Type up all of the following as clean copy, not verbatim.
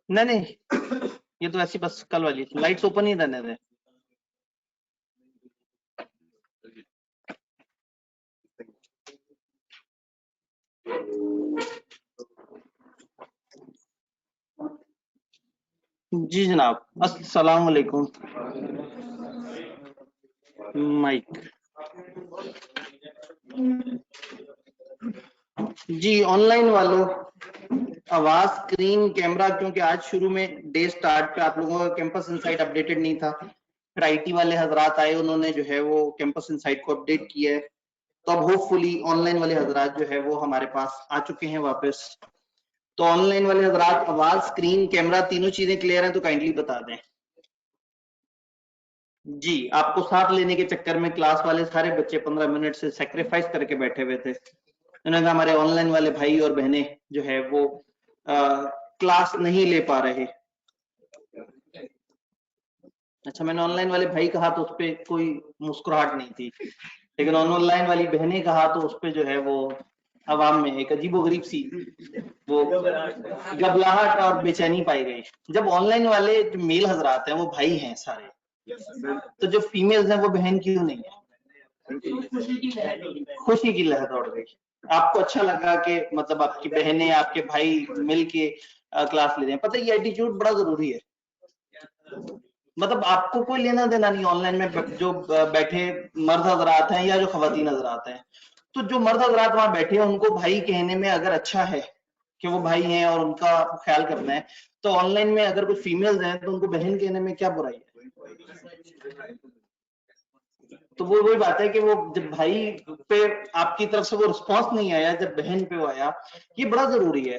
नहीं नहीं, ये तो ऐसी बस कल वाली, लाइट्स ओपन ही रहने दें। जी जनाब, अस्सलाम वालेकुम। माइक जी, ऑनलाइन वालों, आवाज, स्क्रीन, कैमरा, क्योंकि आज शुरू में डे स्टार्ट पे आप लोगों का कैंपस इनसाइट अपडेटेड नहीं था, फिर आईटी वाले हजरात आए, उन्होंने जो है वो कैंपस इनसाइट को अपडेट किया है, तो अब होपफुली ऑनलाइन वाले हजरात जो है वो हमारे पास आ चुके हैं वापस। तो ऑनलाइन वाले हजरात, आवाज, स्क्रीन, कैमरा, तीनों चीजें क्लियर हैं तो काइंडली बता दें। जी, आपको साथ लेने के चक्कर में क्लास वाले सारे बच्चे 15 मिनट से सेक्रीफाइस करके बैठे हुए थे। उन्होंने कहा हमारे ऑनलाइन वाले भाई और बहनें जो है वो क्लास नहीं ले पा रहे। अच्छा, मैंने ऑनलाइन वाले भाई कहा तो उस पर कोई मुस्कुराहट नहीं थी, लेकिन ऑनलाइन वाली बहनें कहा तो उस पर जो है वो अवाम में एक अजीबोगरीब सी वो घबराहट और बेचैनी पाई गई। जब ऑनलाइन वाले जो मेल हजरात हैं वो भाई हैं सारे, तो जो फीमेल्स हैं वो बहन क्यों नहीं है? खुशी की लहर दौड़ गई। आपको अच्छा लगा कि मतलब आपकी बहनें, आपके भाई मिलके क्लास ले रहे हैं। पता है ये एटीट्यूड बड़ा जरूरी है। मतलब आपको कोई लेना देना नहीं ऑनलाइन में जो बैठे मर्द हजरात हैं या जो खवातीन हजरात हैं। तो जो मर्द हजरात वहां बैठे हैं उनको भाई कहने में अगर अच्छा है कि वो भाई हैं और उनका ख्याल करना है, तो ऑनलाइन में अगर कुछ फीमेल्स हैं तो उनको बहन कहने में क्या बुराई है? तो वो वही बात है कि वो जब भाई पे आपकी तरफ से वो रिस्पॉन्स नहीं आया, जब बहन पे वो आया, ये बड़ा जरूरी है।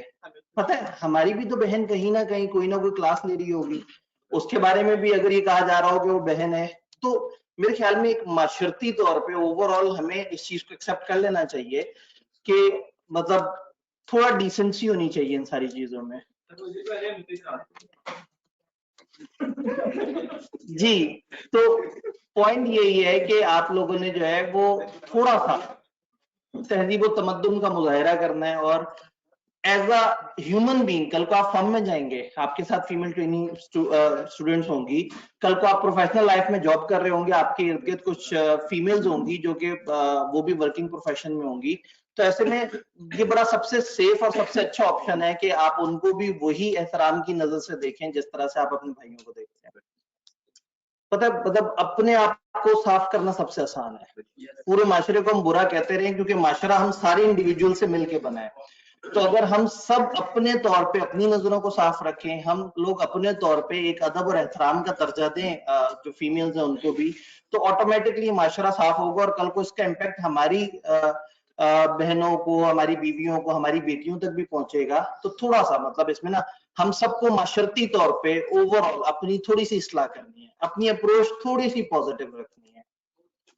पता है हमारी भी तो बहन कहीं ना कहीं कोई ना कोई क्लास ले रही होगी, उसके बारे में भी अगर ये कहा जा रहा हो कि वो बहन है, तो मेरे ख्याल में एक माशरती तौर पे ओवरऑल हमें इस चीज को एक्सेप्ट कर लेना चाहिए कि मतलब थोड़ा डिसेंसी होनी चाहिए इन सारी चीजों में। जी, तो पॉइंट यही है कि आप लोगों ने जो है वो थोड़ा सा तहजीब और तमद्दुन का मुजाहिरा करना है, और एज अ ह्यूमन बीइंग कल को आप फर्म में जाएंगे, आपके साथ फीमेल ट्रेनिंग स्टूडेंट्स होंगी, कल को आप प्रोफेशनल लाइफ में जॉब कर रहे होंगे, आपके इर्द गिर्द कुछ फीमेल्स होंगी जो कि वो भी वर्किंग प्रोफेशन में होंगी, तो ऐसे में ये बड़ा सबसे सेफ और सबसे अच्छा ऑप्शन है कि आप उनको भी वही एहतराम की नजर से देखें जिस तरह से आप अपने भाइयों को देखते हैं। पता है मतलब अपने आप को साफ करना सबसे आसान है। पूरे माशरे को हम बुरा कहते रहे क्योंकि माशरा हम सारे इंडिविजुअल से मिलके बना है। तो अगर हम सब अपने तौर पे अपनी नजरों को साफ रखें, हम लोग अपने तौर पे एक अदब और एहतराम का दर्जा दें जो फीमेल्स हैं उनको भी, तो ऑटोमेटिकली माशरा साफ होगा और कल को इसका इम्पैक्ट हमारी बहनों को, हमारी बीवियों को, हमारी बेटियों तक भी पहुंचेगा। तो थोड़ा सा मतलब इसमें ना हम सबको माशरती तौर पे ओवरऑल अपनी थोड़ी सी इस्लाह करनी है, अपनी अप्रोच थोड़ी सी पॉजिटिव रखनी है।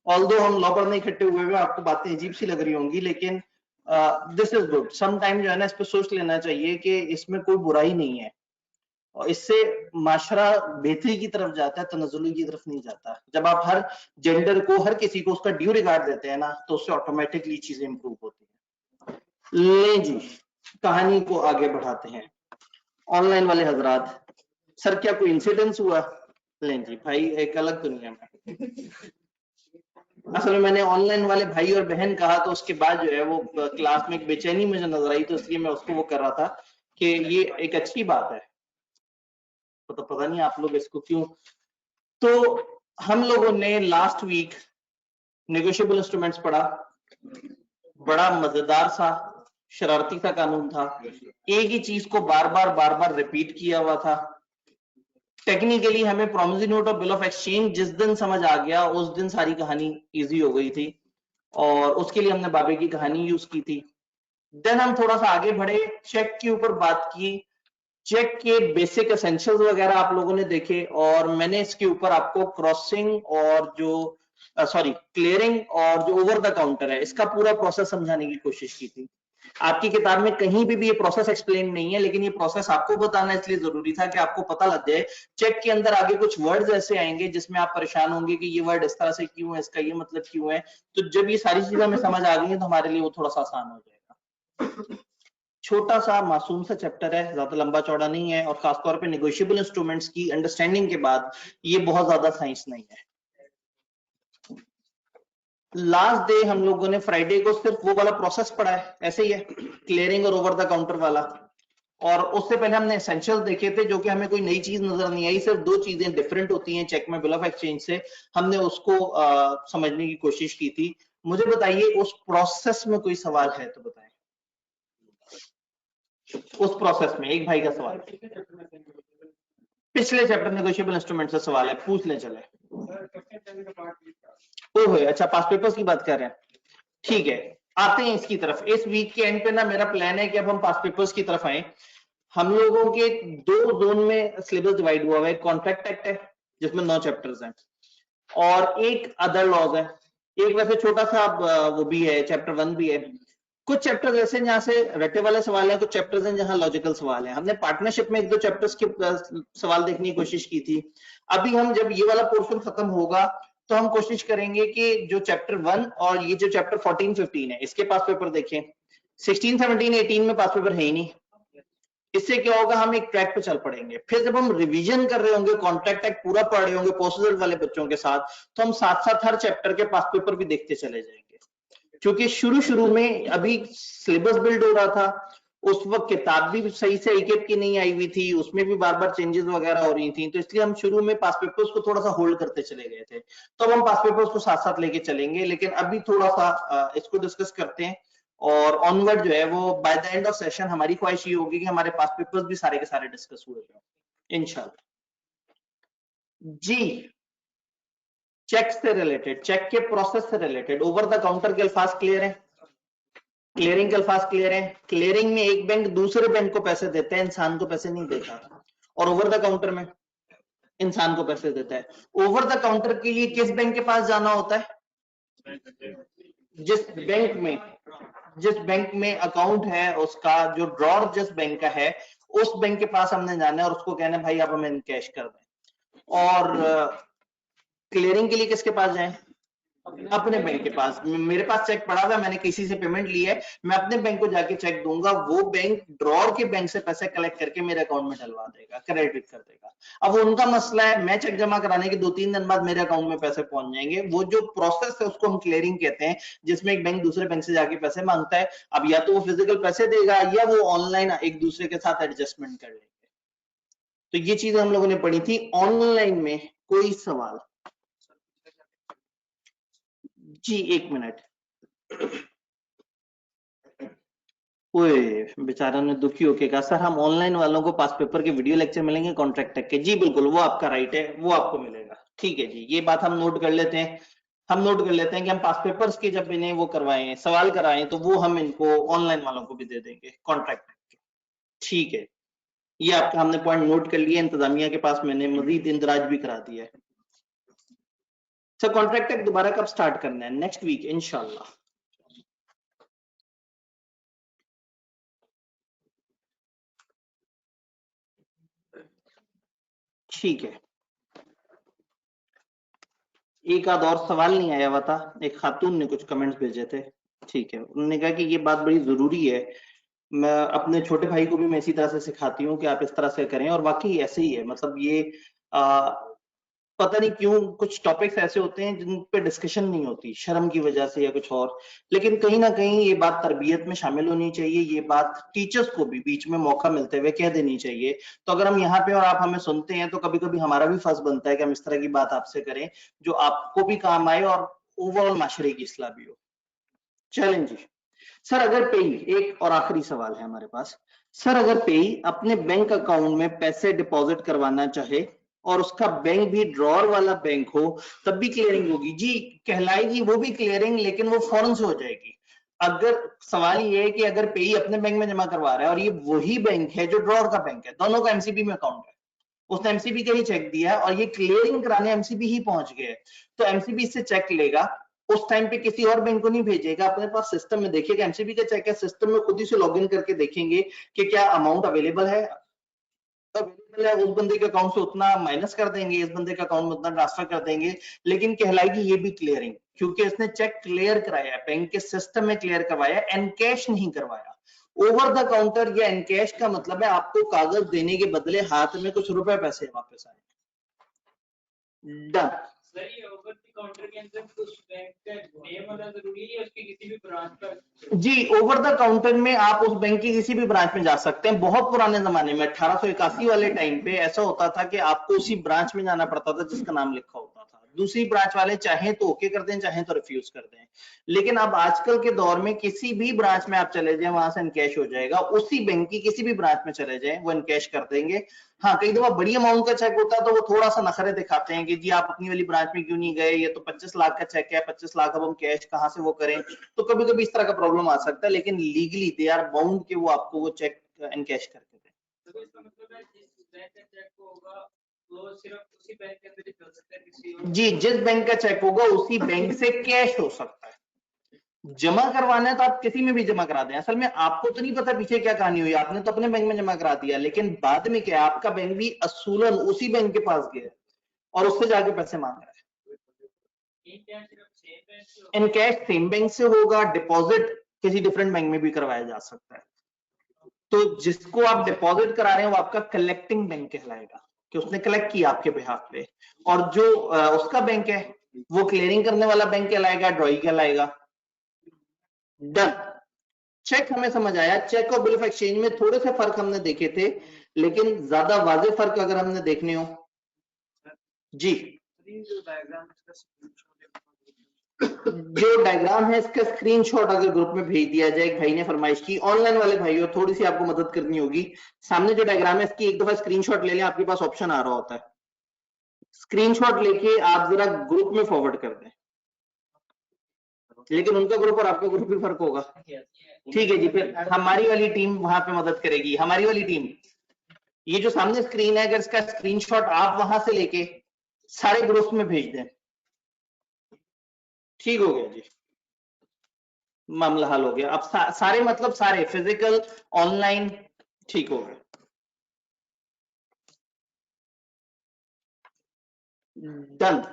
ऑल्दो हम लॉ पढ़ने इकट्ठे हुए हुए, आपको बातें अजीब सी लग रही होंगी, लेकिन this is good. Some time जो है ना इस पे सोच लेना चाहिए कि इसमें कोई बुराई नहीं है, और इससे माशरा बेहतरी की तरफ जाता है, तनज़्ज़ुली की तरफ नहीं जाता। जब आप हर जेंडर को, हर किसी को उसका ड्यू रिगार्ड देते हैं ना, तो उससे ऑटोमेटिकली चीजें इंप्रूव होती है। ले जी, कहानी को आगे बढ़ाते हैं। ऑनलाइन वाले हजरात, सर क्या कोई इंसिडेंस हुआ? लें जी भाई, एक अलग दुनिया में। असल में मैंने ऑनलाइन वाले भाई और बहन कहा तो उसके बाद जो है वो क्लास में एक बेचैनी मुझे नजर आई, तो इसलिए मैं उसको वो कर रहा था कि ये एक अच्छी बात है। तो पता नहीं आप लोग इसको क्यों। तो हम लोगों ने लास्ट वीक नेगोशिएबल इंस्ट्रूमेंट्स पढ़ा, बड़ा मजेदार सा शरारती सा कानून था, एक ही चीज को बार बार रिपीट किया हुआ था। टेक्निकली हमें प्रोमिसरी नोट और बिल ऑफ एक्सचेंज जिस दिन समझ आ गया उस दिन सारी कहानी इजी हो गई थी, और उसके लिए हमने बाबे की कहानी यूज की थी। देन हम थोड़ा सा आगे बढ़े, चेक के ऊपर बात की, चेक के बेसिक एसेंशियल्स वगैरह आप लोगों ने देखे, और मैंने इसके ऊपर आपको क्रॉसिंग और जो क्लियरिंग और जो ओवर द काउंटर है इसका पूरा प्रोसेस समझाने की कोशिश की थी। आपकी किताब में कहीं भी ये प्रोसेस एक्सप्लेन नहीं है, लेकिन ये प्रोसेस आपको बताना इसलिए जरूरी था कि आपको पता लग जाए। चेक के अंदर आगे कुछ वर्ड्स ऐसे आएंगे जिसमें आप परेशान होंगे कि ये वर्ड इस तरह से क्यों है, इसका ये मतलब क्यों है। तो जब ये सारी चीजें हमें समझ आ गई हैं तो हमारे लिए वो थोड़ा सा आसान हो जाएगा। छोटा सा मासूम सा चैप्टर है, ज्यादा लंबा चौड़ा नहीं है, और खासतौर पे नेगोशिएबल इंस्ट्रूमेंट्स की अंडरस्टैंडिंग के बाद ये बहुत ज्यादा साइंस नहीं है। लास्ट डे हम लोगों ने फ्राइडे को सिर्फ वो वाला प्रोसेस पढ़ा है, ऐसे ही है, क्लियरिंग और ओवर द काउंटर वाला। और उससे पहले हमने एसेंशियल देखे थे, जो कि हमें कोई नई चीज नजर नहीं आई, सिर्फ दो चीजें डिफरेंट होती हैं चेक में बिल ऑफ एक्सचेंज से, हमने उसको समझने की कोशिश की थी। मुझे बताइए उस प्रोसेस में कोई सवाल है तो बताएं। उस प्रोसेस में एक भाई का सवाल, पिछले चैप्टर नेगोशिएबल इंस्ट्रूमेंट से सवाल है, पूछ ले चले। ओहो, अच्छा पास पेपर्स की बात कर रहे हैं, ठीक है, आते हैं इसकी तरफ। इस वीक के एंड पे ना मेरा प्लान है कि अब हम पास पेपर्स की तरफ आए। हम लोगों के दो जोन में सिलेबस डिवाइड हुआ है, कॉन्ट्रैक्ट एक्ट है जिसमें 9 चैप्टर्स हैं, और एक अदर लॉज है। एक वैसे छोटा सा वो भी है, चैप्टर 1 भी है। कुछ चैप्टर्स ऐसे जहां से रटे वाले सवाल हैं, कुछ चैप्टर्स हैं जहां लॉजिकल सवाल हैं। हमने पार्टनरशिप में एक दो चैप्टर्स के सवाल देखने की कोशिश की थी। अभी हम जब ये वाला पोर्शन खत्म होगा तो हम कोशिश करेंगे कि जो चैप्टर 1 और ये जो चैप्टर 14-15 है इसके पास पेपर देखें। 16, 17, 18 में पास पेपर है ही नहीं। इससे क्या होगा, हम एक ट्रैक पे चल पड़ेंगे। फिर जब हम रिवीजन कर रहे होंगे, कॉन्ट्रैक्ट एक्ट पूरा पढ़ रहे होंगे पोस्ट रिजल्ट वाले बच्चों के साथ, तो हम साथ साथ हर चैप्टर के पास पेपर भी देखते चले जाएंगे। क्योंकि शुरू में अभी सिलेबस बिल्ड हो रहा था, उस वक्त किताब भी सही से ACAP की नहीं आई हुई थी, उसमें भी बार बार चेंजेस वगैरह हो रही थी, तो इसलिए हम शुरू में पास पेपर्स को थोड़ा सा होल्ड करते चले गए थे। तो अब हम पास पेपर्स को साथ साथ लेके चलेंगे, लेकिन अभी थोड़ा सा इसको डिस्कस करते हैं, और ऑनवर्ड जो है वो by the end of session हमारी ख्वाहिश ये होगी कि हमारे पास पेपर्स भी सारे के सारे डिस्कस हुए जाए इंशाल्लाह। जी, चेक से रिलेटेड, चेक के प्रोसेस से रिलेटेड, ओवर द काउंटर के अल्फाज क्लियर है, क्लियरिंग के अल्फाज क्लियर है। क्लियरिंग में एक बैंक दूसरे बैंक को पैसे देता है, इंसान को पैसे नहीं देता, और ओवर द काउंटर में इंसान को पैसे देता है। ओवर द काउंटर के लिए किस बैंक के पास जाना होता है? जिस बैंक में अकाउंट है उसका, जो ड्रॉर जिस बैंक का है, उस बैंक के पास हमने जाना है और उसको कहना है भाई आप हमें कैश कर दें। और क्लियरिंग के लिए किसके पास जाएं? अपने बैंक के पास। मेरे पास चेक पड़ा हुआ है, मैंने किसी से पेमेंट ली है, मैं अपने बैंक को जाके चेक दूंगा, वो बैंक ड्रॉर के बैंक से पैसे कलेक्ट करके मेरे अकाउंट में डलवा देगा, क्रेडिट कर देगा। अब वो उनका मसला है, मैं चेक जमा कराने के 2-3 दिन बाद मेरे अकाउंट में पैसे पहुंच जाएंगे। वो जो प्रोसेस है उसको हम क्लियरिंग कहते हैं, जिसमें एक बैंक दूसरे बैंक से जाके पैसे मांगता है। अब या तो वो फिजिकल पैसे देगा या वो ऑनलाइन एक दूसरे के साथ एडजस्टमेंट कर लेंगे। तो ये चीजें हम लोगों ने पढ़ी थी। ऑनलाइन में कोई सवाल? जी एक मिनट, ओए बेचारा ने दुखी होके कहा सर हम ऑनलाइन वालों को पास पेपर के वीडियो लेक्चर मिलेंगे कॉन्ट्रैक्ट तक के। जी बिल्कुल, वो आपका राइट है, वो आपको मिलेगा। ठीक है जी, ये बात हम नोट कर लेते हैं। हम नोट कर लेते हैं कि हम पास पेपर्स की जब इन्हें वो करवाएं, सवाल कराएं, तो वो हम इनको ऑनलाइन वालों को भी दे देंगे कॉन्ट्रैक्ट के। ठीक है, ये आपका हमने पॉइंट नोट कर लिया, इंतजामिया के पास मैंने मजीद इंदराज भी करा दिया है। सर कॉन्ट्रैक्ट तक दोबारा कब स्टार्ट करना है? नेक्स्ट वीक इंशाल्लाह। ठीक है, एक आध और सवाल नहीं आया हुआ था, एक खातून ने कुछ कमेंट्स भेजे थे। ठीक है, उन्होंने कहा कि ये बात बड़ी जरूरी है, मैं अपने छोटे भाई को भी मैं इसी तरह से सिखाती हूँ कि आप इस तरह से करें, और वाकई ऐसे ही है। मतलब ये पता नहीं क्यों कुछ टॉपिक्स ऐसे होते हैं जिन पे डिस्कशन नहीं होती, शर्म की वजह से या कुछ और, लेकिन कहीं ना कहीं ये बात तरबियत में शामिल होनी चाहिए। ये बात टीचर्स को भी बीच में मौका मिलते हुए कह देनी चाहिए। तो अगर हम यहाँ पे और आप हमें सुनते हैं तो कभी कभी हमारा भी फर्ज बनता है कि हम इस तरह की बात आपसे करें जो आपको भी काम आए और ओवरऑल माशरे की इस्लाह भी हो। चलें जी सर, अगर पेई, एक और आखिरी सवाल है हमारे पास। सर अगर पेई अपने बैंक अकाउंट में पैसे डिपॉजिट करवाना चाहे और उसका बैंक भी ड्रॉर वाला बैंक हो, तब भी क्लियरिंग होगी? जी कहलाएगी वो भी क्लियरिंग, लेकिन वो फौरन से हो जाएगी। अगर सवाल ये है कि अगर पेई अपने बैंक में जमा करवा रहा है और ये वही बैंक है जो ड्रॉर का बैंक है, दोनों का एमसीबी में अकाउंट है, उसने एमसीबी का ही चेक दिया और ये क्लियरिंग कराने एमसीबी ही पहुंच गए, तो एमसीबी इससे चेक लेगा उस टाइम पे किसी और बैंक को नहीं भेजेगा, अपने पास सिस्टम में देखिएगा, एमसीबी का चेक है, सिस्टम में खुद ही से लॉगिन करके देखेंगे कि क्या अमाउंट अवेलेबल है, उस बंदे के अकाउंट से उतना माइनस कर देंगे, इस बंदे के अकाउंट में उतना ट्रांसफर कर देंगे, लेकिन कहलाएगी ये भी क्लियरिंग, क्योंकि इसने चेक क्लियर कराया, बैंक के सिस्टम में क्लियर करवाया, एनकैश नहीं करवाया। ओवर द काउंटर या एनकैश का मतलब है आपको कागज देने के बदले हाथ में कुछ रुपए पैसे वापस आए। डन। सर ये ओवर द काउंटर के अंदर उस बैंक का नेम होना जरूरी है, उसकी किसी भी ब्रांच का? जी, ओवर द काउंटर में आप उस बैंक की किसी भी ब्रांच में जा सकते हैं। बहुत पुराने जमाने में 1881 वाले टाइम पे ऐसा होता था कि आपको उसी ब्रांच में जाना पड़ता था जिसका नाम लिखा होता था। दूसरी ब्रांच वाले चाहे तो ओके कर दें, चाहे तो रिफ्यूज कर दें। लेकिन अब आजकल के दौर में किसी भी ब्रांच में आप चले जाएं, वहां से एनकैश हो जाएगा। उसी बैंक की किसी भी ब्रांच में चले जाएं, वो एनकैश कर देंगे। हाँ, कई दफा बड़ी अमाउंट का चेक होता है तो वो थोड़ा सा नखरे दिखाते हैं कि जी आप अपनी वाली ब्रांच में क्यों नहीं गए, ये तो 25 लाख का चेक है, 25 लाख अब हम कैश कहां से वो करें। तो कभी कभी इस तरह का प्रॉब्लम आ सकता है, लेकिन लीगली दे आर बाउंड कि वो आपको वो चेक एनकैश करके दें। तो इसका मतलब है जिस बैंक का चेक होगा वो सिर्फ उसी बैंक के अंदर ही चल सकता है, किसी और? जी, जिस बैंक का चेक होगा उसी बैंक से कैश हो सकता है। जमा करवाना है तो आप किसी में भी जमा करा दें। असल में आपको तो नहीं पता पीछे क्या कहानी हुई, आपने तो अपने बैंक में जमा करा दिया, लेकिन बाद में क्या, आपका बैंक भी असूलन उसी बैंक के पास गया और उससे जाके पैसे मांग रहा है। इनकैश सेम बैंक से होगा, डिपॉजिट किसी डिफरेंट बैंक में भी करवाया जा सकता है। तो जिसको आप डिपॉजिट करा रहे हैं वो आपका कलेक्टिंग बैंक कहलाएगा कि उसने कलेक्ट किया आपके बिहाफ पे, और जो उसका बैंक है वो क्लियरिंग करने वाला बैंक कहलाएगा, ड्रॉई कहलाएगा। डन। चेक हमें समझ आया। चेक और बिल ऑफ एक्सचेंज में थोड़े से फर्क हमने देखे थे, लेकिन ज्यादा वाज़ेह फर्क अगर हमने देखने हो जी, जो डायग्राम है इसका स्क्रीनशॉट अगर ग्रुप में भेज दिया जाए, एक भाई ने फरमाइश की, ऑनलाइन वाले भाइयों थोड़ी सी आपको मदद करनी होगी। सामने जो डायग्राम है इसकी एक दफा स्क्रीनशॉट ले लें, आपके पास ऑप्शन आ रहा होता है, स्क्रीनशॉट लेके आप जरा ग्रुप में फॉरवर्ड कर दें। लेकिन उनका ग्रुप और आपका ग्रुप भी फर्क होगा। ठीक है जी, फिर हमारी वाली टीम वहां पे मदद करेगी। हमारी वाली टीम, ये जो सामने स्क्रीन है, अगर इसका स्क्रीनशॉट आप वहां से लेके सारे ग्रुप में भेज दें, ठीक हो गया जी, मामला हल हो गया। अब सारे मतलब सारे फिजिकल ऑनलाइन ठीक हो गए। डन।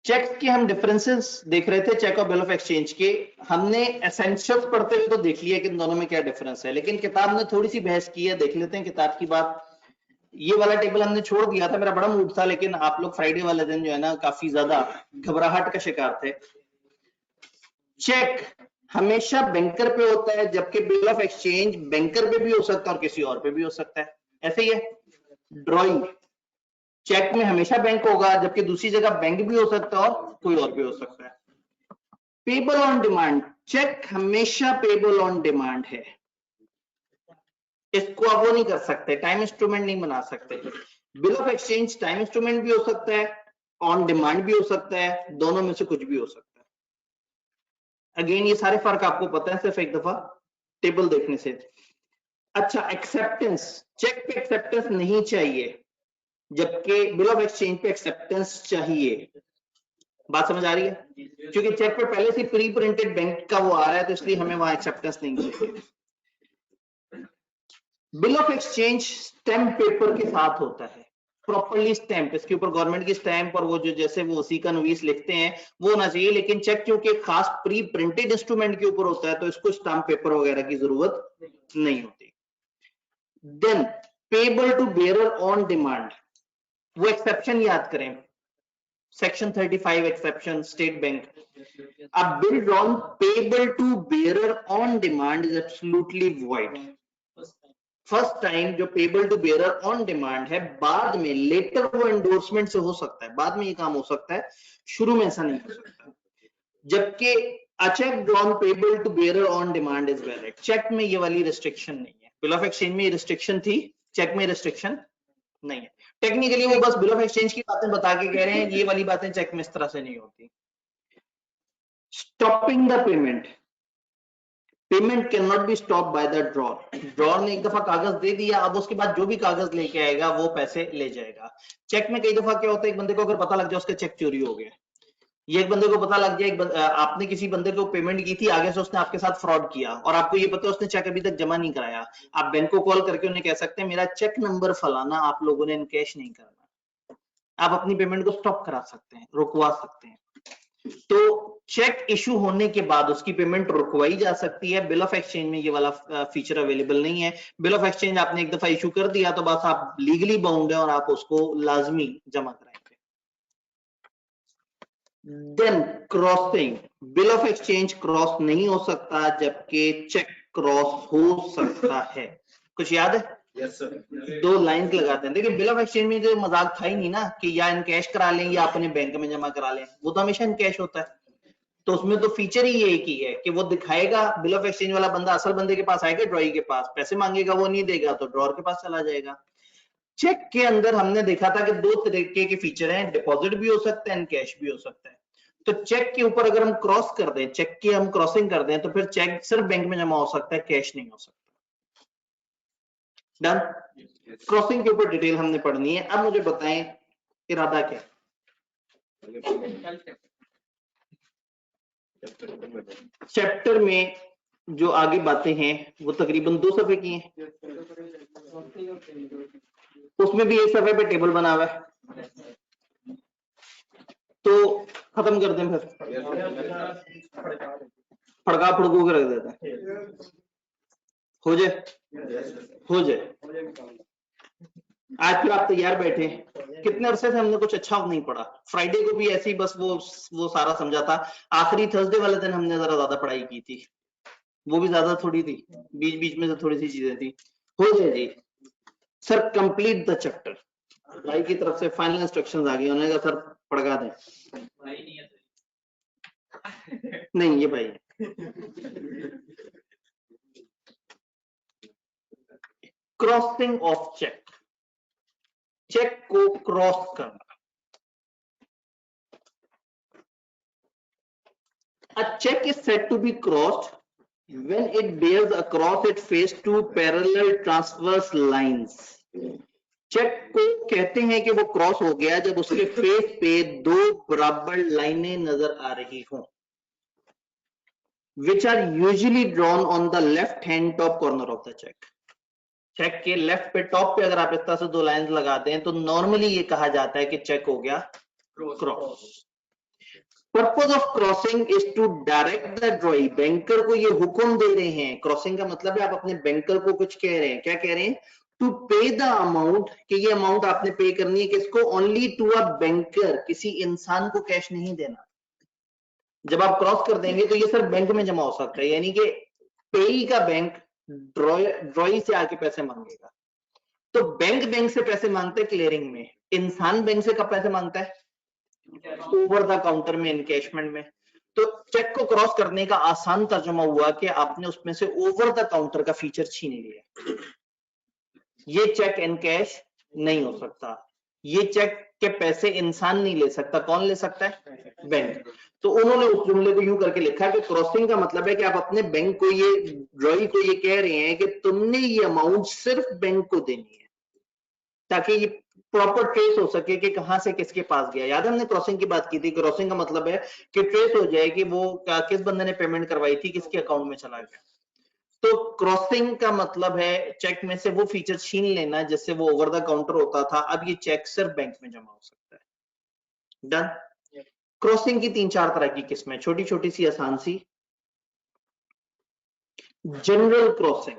चेक्स के हम डिफरेंसेस देख रहे थे, चेक और बिल ऑफ एक्सचेंज के। हमने एसेंशियल्स पढ़ते हुए तो देख लिया कि इन दोनों में क्या डिफरेंस है, लेकिन किताब ने थोड़ी सी बहस की है, देख लेते हैं किताब की बात। ये वाला टेबल हमने छोड़ दिया था, मेरा बड़ा मूड था, लेकिन आप लोग फ्राइडे वाले दिन जो है ना काफी ज्यादा घबराहट का शिकार थे। चेक हमेशा बैंकर पे होता है, जबकि बिल ऑफ एक्सचेंज बैंकर पे भी हो सकता है और किसी और पे भी हो सकता है। ऐसे ही है ड्रॉइंग, चेक में हमेशा बैंक होगा, जबकि दूसरी जगह बैंक भी हो सकता है और कोई और भी हो सकता है। पेबल ऑन डिमांड, चेक हमेशा पेबल ऑन डिमांड है, इसको आप वो नहीं कर सकते, टाइम इंस्ट्रूमेंट नहीं बना सकते। Bill of exchange time instrument भी हो सकता है, ऑन डिमांड भी हो सकता है, दोनों में से कुछ भी हो सकता है। अगेन ये सारे फर्क आपको पता है, सिर्फ एक दफा टेबल देखने से। अच्छा, एक्सेप्टेंस, चेक पे एक्सेप्टेंस नहीं चाहिए, जबकि बिल ऑफ एक्सचेंज पे एक्सेप्टेंस चाहिए। बात समझ आ रही है? क्योंकि चेक पे पहले से प्री प्रिंटेड बैंक का वो आ रहा है, तो इसलिए हमें वहां एक्सेप्टेंस नहीं चाहिए। Bill of exchange stamp paper के साथ होता है, प्रॉपर्ली स्टैम्प, इसके ऊपर गवर्नमेंट की स्टैम्प और वो जो जैसे वो उसी का नवीस लिखते हैं वो होना चाहिए। लेकिन चेक क्योंकि खास प्री प्रिंटेड इंस्ट्रूमेंट के ऊपर होता है, तो इसको स्टैम्प पेपर वगैरह की जरूरत नहीं होती। Then payable to bearer on demand, वो एक्सेप्शन याद करें, section 35 exception state bank. A bill drawn payable to bearer on demand is absolutely void. First time जो payable to bearer on demand है, बाद में लेटर वो एंडोर्समेंट से हो सकता है, बाद में ये काम हो सकता है, शुरू में ऐसा नहीं हो सकता। जबकि a cheque drawn payable to bearer on demand is valid, cheque में ये वाली रिस्ट्रिक्शन नहीं है। बिल ऑफ एक्सचेंज में रिस्ट्रिक्शन थी, चेक में रिस्ट्रिक्शन नहीं है। टेक्निकली वो बस बिल ऑफ एक्सचेंज की बातें बता के कह रहे हैं, ये वाली बातें चेक में इस तरह से नहीं होती। Stopping the payment, payment can not be stop by the drawer. Drawer ने एक दफा कागज दे दिया, अब उसके बाद जो भी कागज लेके आएगा वो पैसे ले जाएगा। चेक में कई दफा क्या होता है, एक बंदे को अगर पता लग जाए उसका चेक चोरी हो गया, ये एक बंदे को पता लग जाए, आपने किसी बंदे को पेमेंट की थी, आगे से उसने आपके साथ फ्रॉड किया और आपको ये पता है उसने चेक अभी तक जमा नहीं कराया, आप बैंक को कॉल करके उन्हें कह सकते हैं मेरा चेक नंबर फलाना आप लोगों ने इनकैश नहीं करना, आप अपनी पेमेंट को स्टॉप करा सकते हैं, रुकवा सकते हैं। तो चेक इशू होने के बाद उसकी पेमेंट रुकवाई जा सकती है। बिल ऑफ एक्सचेंज में ये वाला फीचर अवेलेबल नहीं है। बिल ऑफ एक्सचेंज आपने एक दफा इशू कर दिया तो बस आप लीगली बाउंड है और आप उसको लाजमी जमा कराएंगे। Then crossing, bill of exchange cross नहीं हो सकता जबकि चेक क्रॉस हो सकता है। कुछ याद है? Yes sir. दो लाइन लगाते हैं। देखिए बिल ऑफ एक्सचेंज में जो मजाक था ही नहीं ना कि या इनकैश करा लें या अपने बैंक में जमा करा लें, वो तो हमेशा इनकैश होता है। तो उसमें तो फीचर ही यही की है कि वो दिखाएगा, बिल ऑफ एक्सचेंज वाला बंदा असल बंदे के पास आएगा, ड्रॉई के पास पैसे मांगेगा, वो नहीं देगा तो ड्रॉर के पास चला जाएगा। चेक के अंदर हमने देखा था कि दो तरीके के फीचर हैं, डिपॉजिट भी हो सकता है, कैश भी हो सकता है। तो चेक के ऊपर अगर हम क्रॉस कर दें, चेक की हम क्रॉसिंग कर दें, तो फिर चेक सिर्फ बैंक में जमा हो सकता है, कैश नहीं हो सकता। डन? क्रॉसिंग के ऊपर डिटेल हमने पढ़नी है। अब मुझे बताएं इरादा क्या? चैप्टर में जो आगे बातें हैं वो तकरीबन 2 सफ़े की हैं, उसमें भी 1 सफ़े पे टेबल बना हुआ है, तो खत्म कर दें, फिर फड़का फड़कू के रख देते हैं, हो जाए। आज फिर आप तैयार बैठे, कितने अरसे से हमने कुछ अच्छा नहीं पढ़ा। फ्राइडे को भी ऐसे ही बस वो सारा समझा था, आखिरी थर्सडे वाले दिन हमने जरा ज्यादा पढ़ाई की थी, वो भी ज्यादा थोड़ी थी, बीच बीच में से थोड़ी सी चीजें थी। हो जाए जी सर, कंप्लीट द चैप्टर। भाई की तरफ से फाइनल इंस्ट्रक्शंस आ गई, उन्होंने कहा सर पढ़ा दें। नहीं ये भाई क्रॉसिंग ऑफ चेक, चेक को क्रॉस करना। A check is said to be crossed when it bears across its face two parallel transverse lines. Cheque को कहते हैं कि वो क्रॉस हो गया जब उसके फेस पे दो बराबर लाइनें नजर आ रही हों, which are usually drawn on the left hand top corner of the check. Cheque के लेफ्ट पे टॉप पे अगर आप इस तरह से दो लाइंस लगाते हैं तो नॉर्मली ये कहा जाता है कि चेक हो गया cross. Purpose of crossing is to direct the drawee, banker को ये हुक्म दे रहे हैं। क्रॉसिंग का मतलब है आप अपने बैंकर को कुछ कह रहे हैं, क्या कह रहे हैं? टू पे द अमाउंट, कि ये अमाउंट आपने पे करनी है, किसको? ओनली टू अ बैंकर, किसी इंसान को कैश नहीं देना। जब आप क्रॉस कर देंगे तो ये सिर्फ बैंक में जमा हो सकता है, यानी कि पेई का बैंक ड्रॉई से आके पैसे मांगेगा। तो बैंक से पैसे मांगते हैं क्लियरिंग में, इंसान बैंक से कब पैसे मांगता है? ओवर द काउंटर में, इनकैशमेंट में। तो चेक को क्रॉस करने का आसान तर्जुमा हुआ कि आपने उसमें से ओवर द काउंटर का फीचर छीन लिया। ये चेक इनकैश नहीं हो सकता, ये चेक के पैसे इंसान नहीं ले सकता, कौन ले सकता है? बैंक। तो उन्होंने उस जुमले को यूं करके लिखा कि क्रॉसिंग का मतलब है कि आप अपने बैंक को, ये ड्रॉई को ये कह रहे हैं कि तुमने ये अमाउंट सिर्फ बैंक को देनी है, ताकि ये प्रॉपर ट्रेस हो सके कि कहां से किसके पास गया। याद है हमने क्रॉसिंग की बात की थी, क्रॉसिंग का मतलब है कि ट्रेस हो जाए कि वो किस बंदे ने पेमेंट करवाई थी, किसके अकाउंट में चला गया। तो क्रॉसिंग का मतलब है चेक में से वो फीचर छीन लेना जिससे वो ओवर द काउंटर होता था, अब ये चेक सिर्फ बैंक में जमा हो सकता है। डन? क्रॉसिंग की 3-4 तरह की किस्में, छोटी छोटी सी आसान सी। जनरल क्रॉसिंग,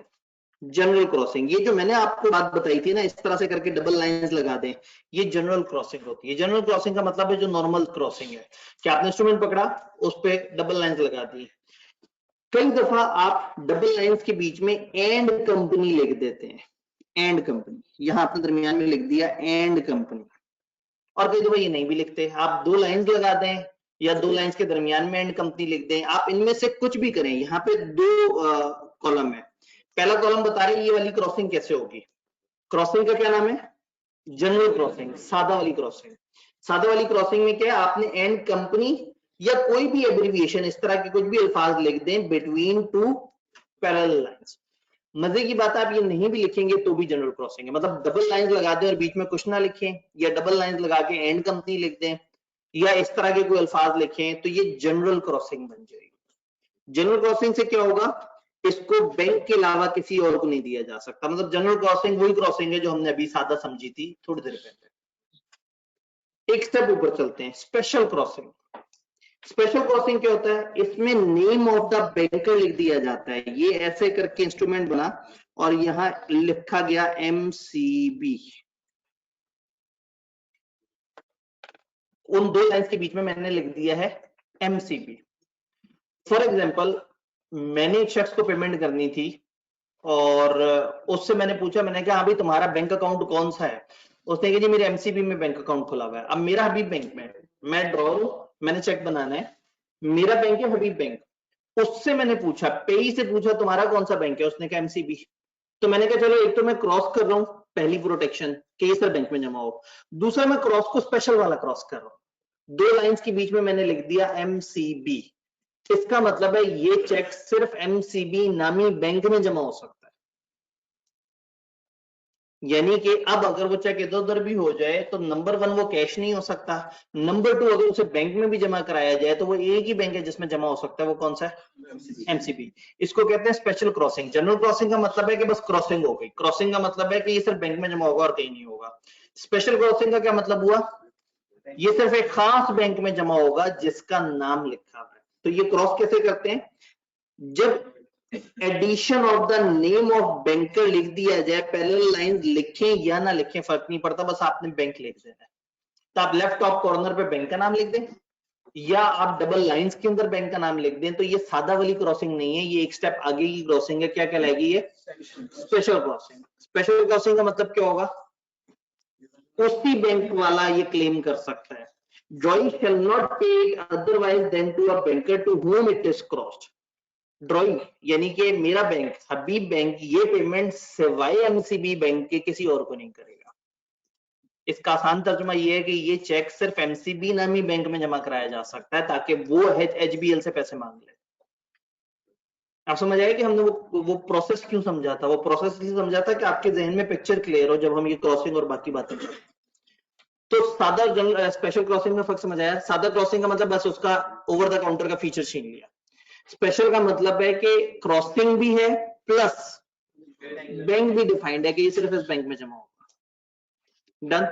जनरल क्रॉसिंग, ये जो मैंने आपको बात बताई थी ना, इस तरह से करके डबल लाइंस लगा दें, ये जनरल क्रॉसिंग होती है। जनरल क्रॉसिंग का मतलब है जो नॉर्मल क्रॉसिंग है कि आपने इंस्ट्रूमेंट पकड़ा, उस पे डबल लाइंस लगा दी। कई दफा आप डबल लाइंस के बीच में एंड कंपनी लिख देते हैं, एंड कंपनी, यहां आपने दरमियान में लिख दिया एंड कंपनी। और कई दफा ये नहीं भी लिखते, आप दो लाइंस लगा दें या दो लाइंस के दरमियान में एंड कंपनी लिख दें, आप इनमें से कुछ भी करें। यहाँ पे दो कॉलम है, पहला कॉलम बता रहे ये वाली क्रॉसिंग कैसे होगी। क्रॉसिंग का क्या नाम है? जनरल क्रॉसिंग, सादा वाली क्रॉसिंग। सादा वाली क्रॉसिंग में क्या है? आपने एंड कंपनी या कोई भी एब्रिविएशन, इस तरह के कुछ भी अल्फाज लिख दें बिटवीन टू पैरेलल लाइंस। मजे की बात है आप ये नहीं भी लिखेंगे तो भी जनरल क्रॉसिंग है, मतलब डबल लाइंस लगा दें और बीच में कुछ ना लिखें, या डबल लाइंस लगा के एंड कंपनी लिख दें, या इस तरह के कोई अल्फाज लिखें तो ये जनरल क्रॉसिंग बन जाएगी। जनरल क्रॉसिंग से क्या होगा, इसको बैंक के अलावा किसी और को नहीं दिया जा सकता। मतलब जनरल क्रॉसिंग वही क्रॉसिंग है जो हमने अभी सादा समझी थी थोड़ी देर पहले। एक स्टेप ऊपर चलते हैं, स्पेशल क्रॉसिंग। स्पेशल क्रॉसिंग क्या होता है, इसमें नेम ऑफ द बैंकर लिख दिया जाता है। ये ऐसे करके इंस्ट्रूमेंट बना और यहां लिखा गया एमसीबी। उन दो लाइंस के बीच में मैंने लिख दिया है एमसीबी। फॉर एग्जाम्पल, मैंने एक शख्स को पेमेंट करनी थी और उससे मैंने पूछा, मैंने कहा अभी तुम्हारा बैंक अकाउंट कौन सा है? उसने कहा जी मेरे एमसीबी में बैंक अकाउंट खुला हुआ है। अब मेरा हबीब बैंक में, मैं ड्रॉर हूं, मैंने चेक बनाना है, मेरा बैंक है हबीब बैंक। उससे मैंने पूछा, पेई से पूछा तुम्हारा कौन सा बैंक है? उसने कहा एमसीबी। तो मैंने कहा चलो एक तो मैं क्रॉस कर रहा हूं, पहली प्रोटेक्शन कि ये सर बैंक में जमा हो। दूसरा मैं क्रॉस को स्पेशल वाला क्रॉस कर रहा हूं। दो लाइंस के बीच में मैंने लिख दिया एमसीबी। इसका मतलब है ये चेक सिर्फ एमसीबी नामी बैंक में जमा हो सकता है। यानी कि अब अगर वो चेक इधर उधर भी हो जाए तो नंबर वन वो कैश नहीं हो सकता, नंबर टू अगर उसे बैंक में भी जमा कराया जाए तो वो एक ही बैंक है जिसमें जमा हो सकता है, वो कौन सा है? एमसीबी। इसको कहते हैं स्पेशल क्रॉसिंग। जनरल क्रॉसिंग का मतलब है कि बस क्रॉसिंग हो गई, क्रॉसिंग का मतलब है कि ये सिर्फ बैंक में जमा होगा और कहीं नहीं होगा। स्पेशल क्रॉसिंग का क्या मतलब हुआ, ये सिर्फ एक खास बैंक में जमा होगा जिसका नाम लिखा हुआ है। तो ये क्रॉस कैसे करते हैं, जब addition of the name of banker लिख दिया जाए, पैरेलल लाइन लिखें या ना लिखें फर्क नहीं पड़ता, बस आपने बैंक लिख देना है। तो आप लेफ्ट टॉप कॉर्नर पे बैंक का नाम लिख दें या आप डबल लाइंस के अंदर बैंक का नाम लिख दें। तो ये सादा वाली क्रॉसिंग नहीं है, ये एक स्टेप आगे की क्रॉसिंग है। क्या कहलाएगी ये? Special crossing. स्पेशल क्रॉसिंग का मतलब क्या होगा, उसी बैंक वाला ये क्लेम कर सकता है। Drawing shall not pay otherwise than to a banker to whom it is crossed. Drawing यानी कि मेरा बैंक हबीब बैंक ये पेमेंट सिवाय एमसीबी बैंक के किसी और को नहीं करेगा। इसका आसान तर्जुमा ये है कि ये चेक सिर्फ एमसीबी नामी बैंक में जमा कराया जा सकता है ताकि वो एचबीएल से पैसे मांग ले। आप समझ आए कि हमने वो प्रोसेस क्यों समझा था? वो प्रोसेस इसलिए समझा था कि आपके जहन में पिक्चर क्लियर हो जब हम ये क्रॉसिंग और बाकी बातें करें। तो सादा जनरल स्पेशल क्रॉसिंग में फर्क समझ आया। सादा क्रॉसिंग का मतलब बस उसका ओवर द काउंटर का फीचर छीन लिया। स्पेशल का मतलब है कि क्रॉसिंग भी है प्लस बैंक भी डिफाइंड है कि ये सिर्फ इस बैंक में जमा होगा। डन।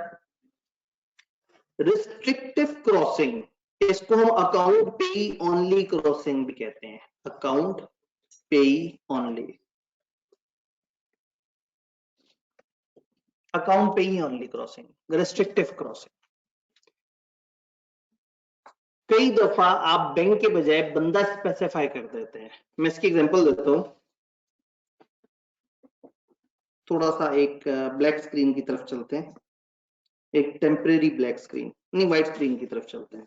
रिस्ट्रिक्टिव क्रॉसिंग, इसको हम अकाउंट पेई ओनली क्रॉसिंग भी कहते हैं। अकाउंट पेई ओनली, अकाउंट पेई ओनली क्रॉसिंग, रिस्ट्रिक्टिव क्रॉसिंग। कई दफा आप बैंक के बजाय बंदा स्पेसिफाई कर देते हैं। मैं इसकी एग्जांपल देता हूं, थोड़ा सा एक ब्लैक स्क्रीन की तरफ चलते हैं, एक टेम्परेरी ब्लैक स्क्रीन नहीं व्हाइट स्क्रीन की तरफ चलते हैं।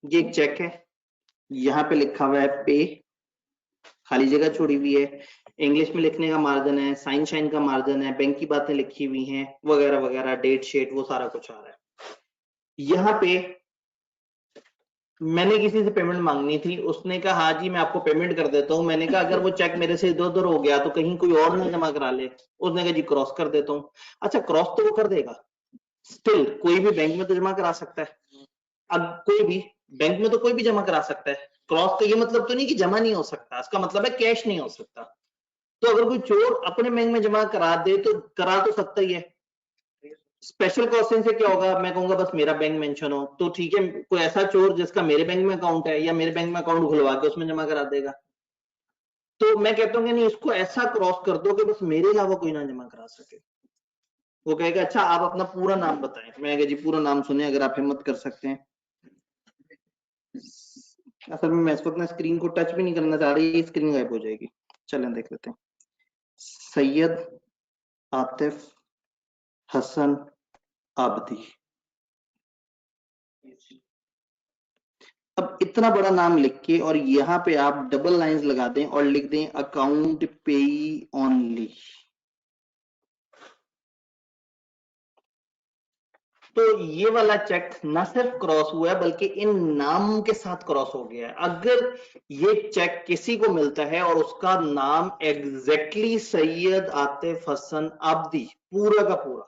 ये एक चेक है, यहां पे लिखा हुआ है पे, खाली जगह छोड़ी हुई है, इंग्लिश में लिखने का मार्जिन है, साइन शाइन का मार्जिन है, बैंक की बातें लिखी हुई हैं वगैरह वगैरह, डेट शेट वो सारा कुछ आ रहा है। यहाँ पे मैंने किसी से पेमेंट मांगनी थी, उसने कहा हाँ जी मैं आपको पेमेंट कर देता हूँ। मैंने कहा अगर वो चेक मेरे से इधर उधर हो गया तो कहीं कोई और ना जमा करा ले। उसने कहा जी क्रॉस कर देता हूँ। अच्छा क्रॉस तो वो कर देगा, स्टिल कोई भी बैंक में तो जमा करा सकता है। अब कोई भी बैंक में तो कोई भी जमा करा सकता है। क्रॉस का ये मतलब तो नहीं कि जमा नहीं हो सकता, इसका मतलब है कैश नहीं हो सकता। तो अगर कोई चोर अपने बैंक में जमा करा दे तो करा तो सकता ही है। स्पेशल क्रॉसिंग से क्या होगा, मैं कहूंगा बस मेरा बैंक मेंशन हो तो ठीक है, कोई ऐसा चोर जिसका मेरे बैंक में अकाउंट है या मेरे बैंक में अकाउंट खुलवा के उसमें जमा करा देगा। तो मैं कहता हूँ कि नहीं, इसको ऐसा क्रॉस कर दो कि बस मेरे अलावा कोई ना जमा करा सके। वो कहेगा अच्छा आप अपना पूरा नाम बताएं। मैं जी पूरा नाम सुने अगर आप हिम्मत कर सकते हैं। असल में मैं इस वक्त ना स्क्रीन को टच भी नहीं करना चाह रही, स्क्रीन गायब हो जाएगी। चलें देख लेते हैं। सैयद आतिफ हसन आबदी। अब इतना बड़ा नाम लिख के और यहाँ पे आप डबल लाइंस लगा दें और लिख दें अकाउंट पेई ओनली। तो ये वाला चेक न सिर्फ क्रॉस हुआ है बल्कि इन नाम के साथ क्रॉस हो गया है। अगर ये चेक किसी को मिलता है और उसका नाम एग्जैक्टली सैयद आतिफ हसन आब्दी पूरा का पूरा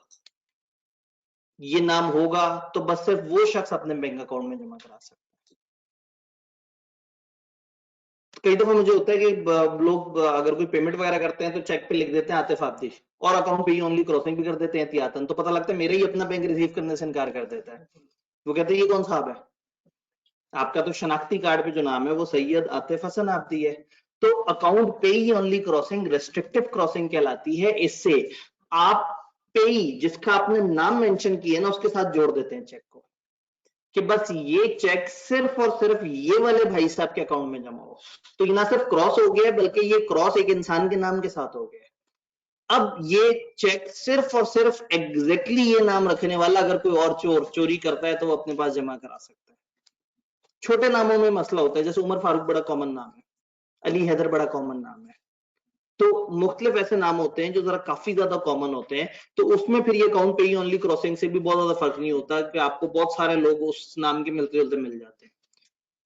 ये नाम होगा, तो बस सिर्फ वो शख्स अपने बैंक अकाउंट में जमा करा सकता है। कई दफा मुझे होता है कि लोग अगर कोई पेमेंट वगैरह करते हैं तो चेक पे लिख देते हैं आतिफ आब्दी और अकाउंट पे ही ओनली क्रॉसिंग भी कर देते हैं एहतियातन, तो पता लगता है मेरे ही अपना बैंक रिसीव करने से इनकार कर देता है। वो कहते हैं ये कौन साहब है, आपका तो शनाख्ती कार्ड पे जो नाम है वो सैयद आतिफ हसन आब्दी है। तो अकाउंट पे ही ओनली क्रॉसिंग रिस्ट्रिक्टिव क्रॉसिंग कहलाती है। इससे आप पे जिसका आपने नाम मेंशन किया ना उसके साथ जोड़ देते हैं चेक को कि बस ये चेक सिर्फ और सिर्फ ये वाले भाई साहब के अकाउंट में जमा हो। तो ये ना सिर्फ क्रॉस हो गया बल्कि ये क्रॉस एक इंसान के नाम के साथ हो गया। अब ये चेक सिर्फ और सिर्फ एग्जैक्टली ये नाम रखने वाला अगर कोई और चोरी करता है तो वो अपने पास जमा करा सकता है। छोटे नामों में मसला होता है, जैसे उमर फारूक बड़ा कॉमन नाम है, अली हैदर बड़ा कॉमन नाम है, तो मुख्तलिफ ऐसे नाम होते हैं जो जरा काफी ज्यादा कॉमन होते हैं, तो उसमें फिर ये अकाउंट पे ही ओनली क्रॉसिंग से भी बहुत ज्यादा फर्क नहीं होता कि आपको बहुत सारे लोग उस नाम के मिलते जुलते मिल जाते हैं।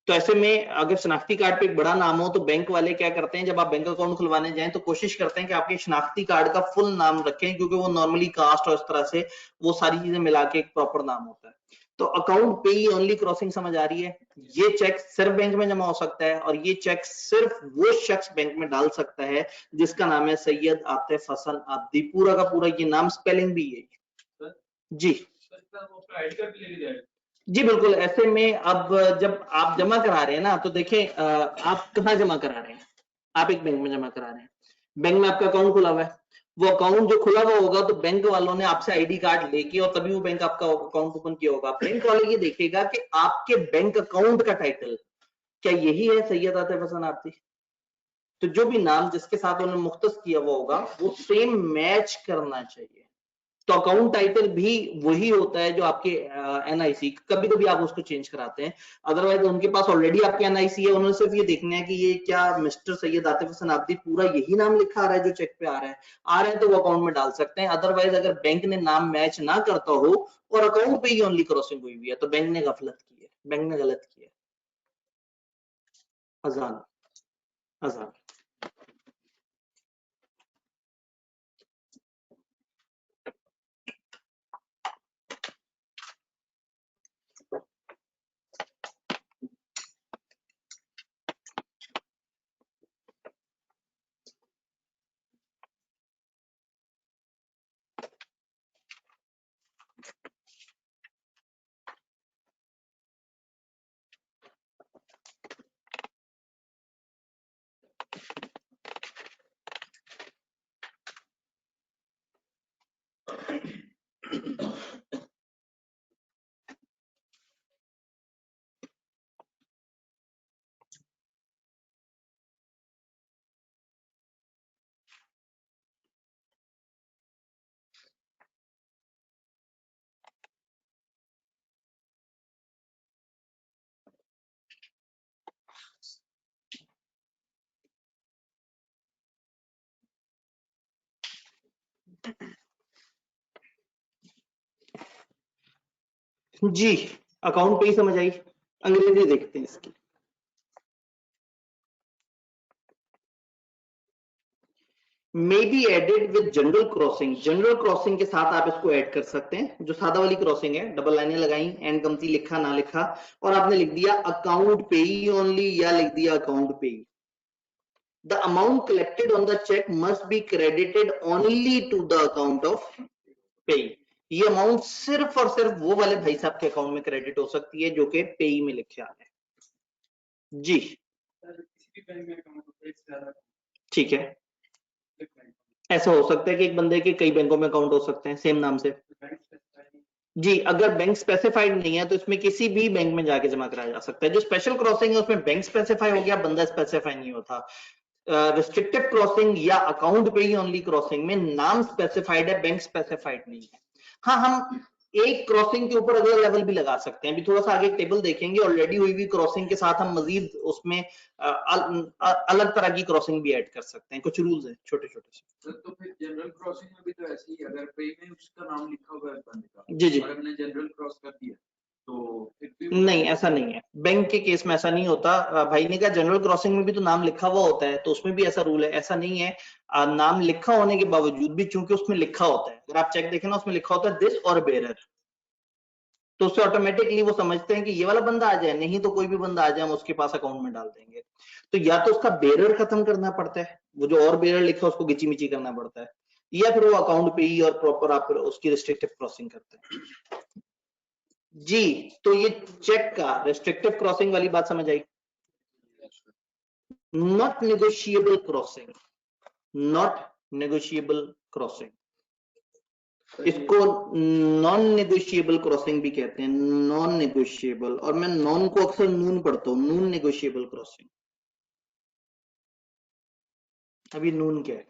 तो ऐसे में अगर शनाख्ती कार्ड पे एक बड़ा नाम हो तो बैंक वाले क्या करते हैं, जब आप बैंक अकाउंट खुलवाने जाएं तो कोशिश करते हैं कि आपके शनाख्ती कार्ड का फुल नाम रखें, क्योंकि वो नॉर्मली कास्ट और इस तरह से वो सारी चीजें मिला के एक प्रॉपर नाम होता है। तो अकाउंट पे ही ओनली क्रॉसिंग समझ आ रही है। ये चेक सिर्फ बैंक में जमा हो सकता है और ये चेक सिर्फ वो शख्स बैंक में डाल सकता है जिसका नाम है सैयद आतिफ हसन आब्दी, पूरा का पूरा ये नाम, स्पेलिंग भी यही। जी जी बिल्कुल। ऐसे में अब जब आप जमा करा रहे हैं ना, तो देखें आप कहाँ जमा करा रहे हैं, आप एक बैंक में जमा करा रहे हैं, बैंक में आपका अकाउंट खुला हुआ है, वो अकाउंट जो खुला हुआ होगा तो बैंक वालों ने आपसे आईडी कार्ड लेके और तभी वो बैंक आपका अकाउंट ओपन किया होगा। बैंक वाले ये देखेगा कि आपके बैंक अकाउंट का टाइटल क्या यही है सैयद आतिफ हसन आब्दी, तो जो भी नाम जिसके साथ उन्होंने मुख्तस किया हुआ होगा वो सेम मैच करना चाहिए। तो अकाउंट टाइटल भी वही होता है जो आपके एनआईसी, कभी कभी आप उसको चेंज कराते हैं, अदरवाइज उनके पास ऑलरेडी आपके एनआईसी है, उन्होंने सिर्फ ये देखना है कि ये क्या मिस्टर सैयद आतिफ हसन आब्दी पूरा यही नाम लिखा आ रहा है जो चेक पे आ रहा है तो वो अकाउंट में डाल सकते हैं। अदरवाइज अगर बैंक ने नाम मैच ना करता हो और अकाउंट पे ही ओनली क्रॉसिंग हुई हुई है तो बैंक ने गफलत की है, बैंक ने गलत किया। अजान अजान जी अकाउंट पे ही समझ आई, अंग्रेजी देखते हैं इसकी। May be added with general crossing, general crossing के साथ आप इसको ऐड कर सकते हैं। जो सादा वाली क्रॉसिंग है, डबल लाइनें लगाई, एंड कमती लिखा ना लिखा, और आपने लिख दिया अकाउंट पे ही ओनली या लिख दिया अकाउंट पे ही। The amount collected on the cheque must be credited only to the account of payee. ये अमाउंट सिर्फ और सिर्फ वो वाले भाई साहब के अकाउंट में क्रेडिट हो सकती है जो कि पेई में लिखे आ रहे हैं। जी ठीक है, ऐसा हो सकता है कि एक बंदे के कई बैंकों में अकाउंट हो सकते हैं सेम नाम से। जी अगर बैंक स्पेसिफाइड नहीं है तो इसमें किसी भी बैंक में जाके जमा कराया जा सकता है। जो स्पेशल क्रॉसिंग है उसमें बैंक स्पेसिफाई हो गया, बंदा स्पेसिफाई नहीं होता। रिस्ट्रिक्टेड क्रॉसिंग या अकाउंट पे ही ओनली क्रॉसिंग में नाम स्पेसिफाइड है, बैंक स्पेसिफाइड नहीं है। हाँ, हम एक क्रॉसिंग के ऊपर अगला लेवल भी लगा सकते हैं। अभी थोड़ा सा आगे टेबल देखेंगे, ऑलरेडी हुई हुई क्रॉसिंग के साथ हम मजीद उसमें अलग तरह की क्रॉसिंग भी ऐड कर सकते हैं। कुछ रूल्स हैं छोटे छोटे से। तो फिर जनरल क्रॉसिंग में भी तो ऐसे ही, अगर पे में उसका नाम लिखा हुआ है बंदे का, जी जी, और हमने जनरल क्रॉस कर दिया तो फिर भी नहीं ऐसा नहीं है, बैंक के केस में ऐसा नहीं होता। भाई ने कहा जनरल क्रॉसिंग में भी तो नाम लिखा हुआ होता है, तो उसमें भी ऐसा रूल है, ऐसा नहीं है। नाम लिखा होने के बावजूद भी चूंकि उसमें लिखा होता है, अगर आप चेक देखें ना उसमें लिखा होता है दिस और बेरर, तो उससे ऑटोमेटिकली वो समझते हैं कि ये वाला बंदा आ जाए, नहीं तो कोई भी बंदा आ जाए हम उसके पास अकाउंट में डाल देंगे। तो या तो उसका बेरर खत्म करना पड़ता है, वो जो और बेरर लिखा है उसको गिची मिची करना पड़ता है, या फिर वो अकाउंट पे ही और प्रॉपर आप उसकी रिस्ट्रिक्टिव क्रॉसिंग करते हैं जी। तो ये चेक का रिस्ट्रिक्टिव क्रॉसिंग वाली बात समझ आई। Not negotiable crossing, not negotiable crossing, इसको नॉन नेगोशिएबल क्रॉसिंग भी कहते हैं, नॉन नेगोशिएबल, और मैं नॉन को अक्सर नून पढ़ता हूं, नून नेगोशिएबल क्रॉसिंग। अभी नून क्या है?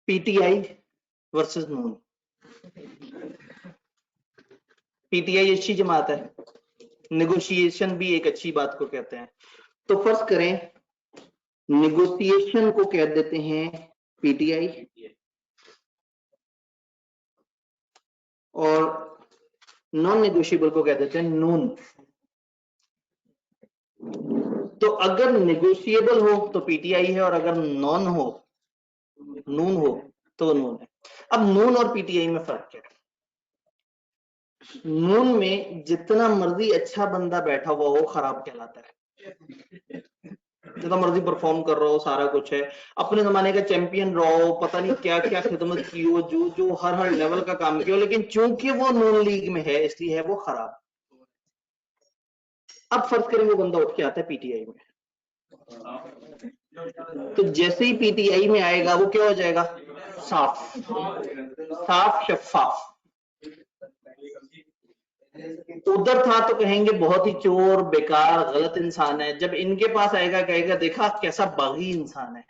पीटीआई वर्सेस नून। पीटीआई अच्छी जमात है, नेगोशिएशन भी एक अच्छी बात को कहते हैं। तो फर्स्ट करें, नेगोशिएशन को कह देते हैं पीटीआई, और नॉन नेगोशिएबल को कह देते हैं नून। तो अगर नेगोशिएबल हो तो पीटीआई है, और अगर नॉन हो, नून हो, तो नून है। अब नून और पीटीआई में फर्क क्या है? नून में जितना मर्जी अच्छा बंदा बैठा हुआ हो खराब कहलाता है, जितना मर्जी परफॉर्म कर रहा हो, सारा कुछ है, अपने जमाने का चैंपियन रहा हो, पता नहीं क्या क्या खिदमत की हो, जो जो हर लेवल का काम किया हो, लेकिन चूंकि वो नून लीग में है इसलिए है वो खराब। अब फर्ज करें वो बंदा उठ के आता है पीटीआई में, तो जैसे ही पीटीआई में आएगा वो क्या हो जाएगा? साफ, साफ शफाफ। उधर था तो कहेंगे बहुत ही चोर, बेकार, गलत इंसान है, जब इनके पास आएगा कहेगा देखा कैसा बागी इंसान है,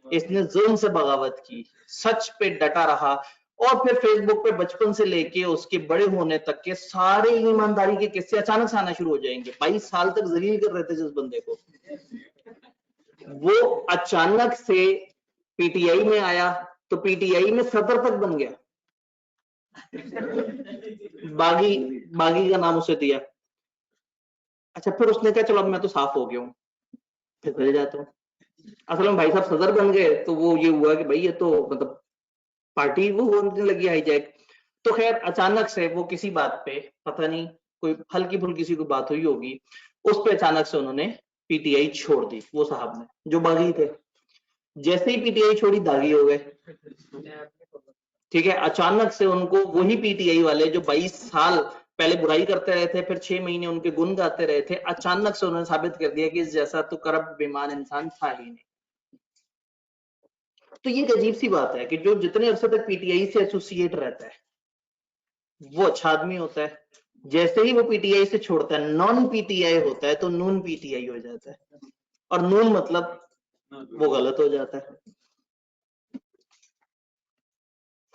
इसने जुल्म से बगावत की, सच पे डटा रहा, और फिर फेसबुक पे बचपन से लेके उसके बड़े होने तक के सारे ईमानदारी के किस्से अचानक से आना शुरू हो जाएंगे। 22 साल तक जलील कर रहे थे जिस बंदे को, वो अचानक से पीटीआई में आया तो पीटीआई में सदर तक बन गया, बागी, बागी का नाम उसे दिया। अच्छा, फिर उसने कहा चलो अब मैं तो साफ हो गया हूं, फिर चले जाता हूँ। असल में भाई साहब सदर बन गए तो वो ये हुआ कि भाई ये तो मतलब पार्टी वो होने लगी हाईजैक। तो खैर अचानक से वो किसी बात पे, पता नहीं कोई हल्की फुल्की सी कोई बात हुई होगी, उस पे अचानक से उन्होंने पीटीआई छोड़ दी, वो साहब ने जो बागी थे। जैसे ही पीटीआई छोड़ी दागी हो गए, ठीक है। अचानक से उनको वही पीटीआई वाले जो 22 साल पहले बुराई करते रहे थे, फिर 6 महीने उनके गुण गाते रहे थे, अचानक से उन्होंने साबित कर दिया कि इस जैसा तो करप्ट बेईमान इंसान था ही नहीं। तो ये एक अजीब सी बात है कि जो जितने अरसे तक पीटीआई से एसोसिएट रहता है वो अच्छा आदमी होता है, जैसे ही वो पीटीआई से छोड़ता है, नॉन पीटीआई होता है, तो नून पीटीआई हो जाता है, और नून मतलब वो गलत हो जाता है।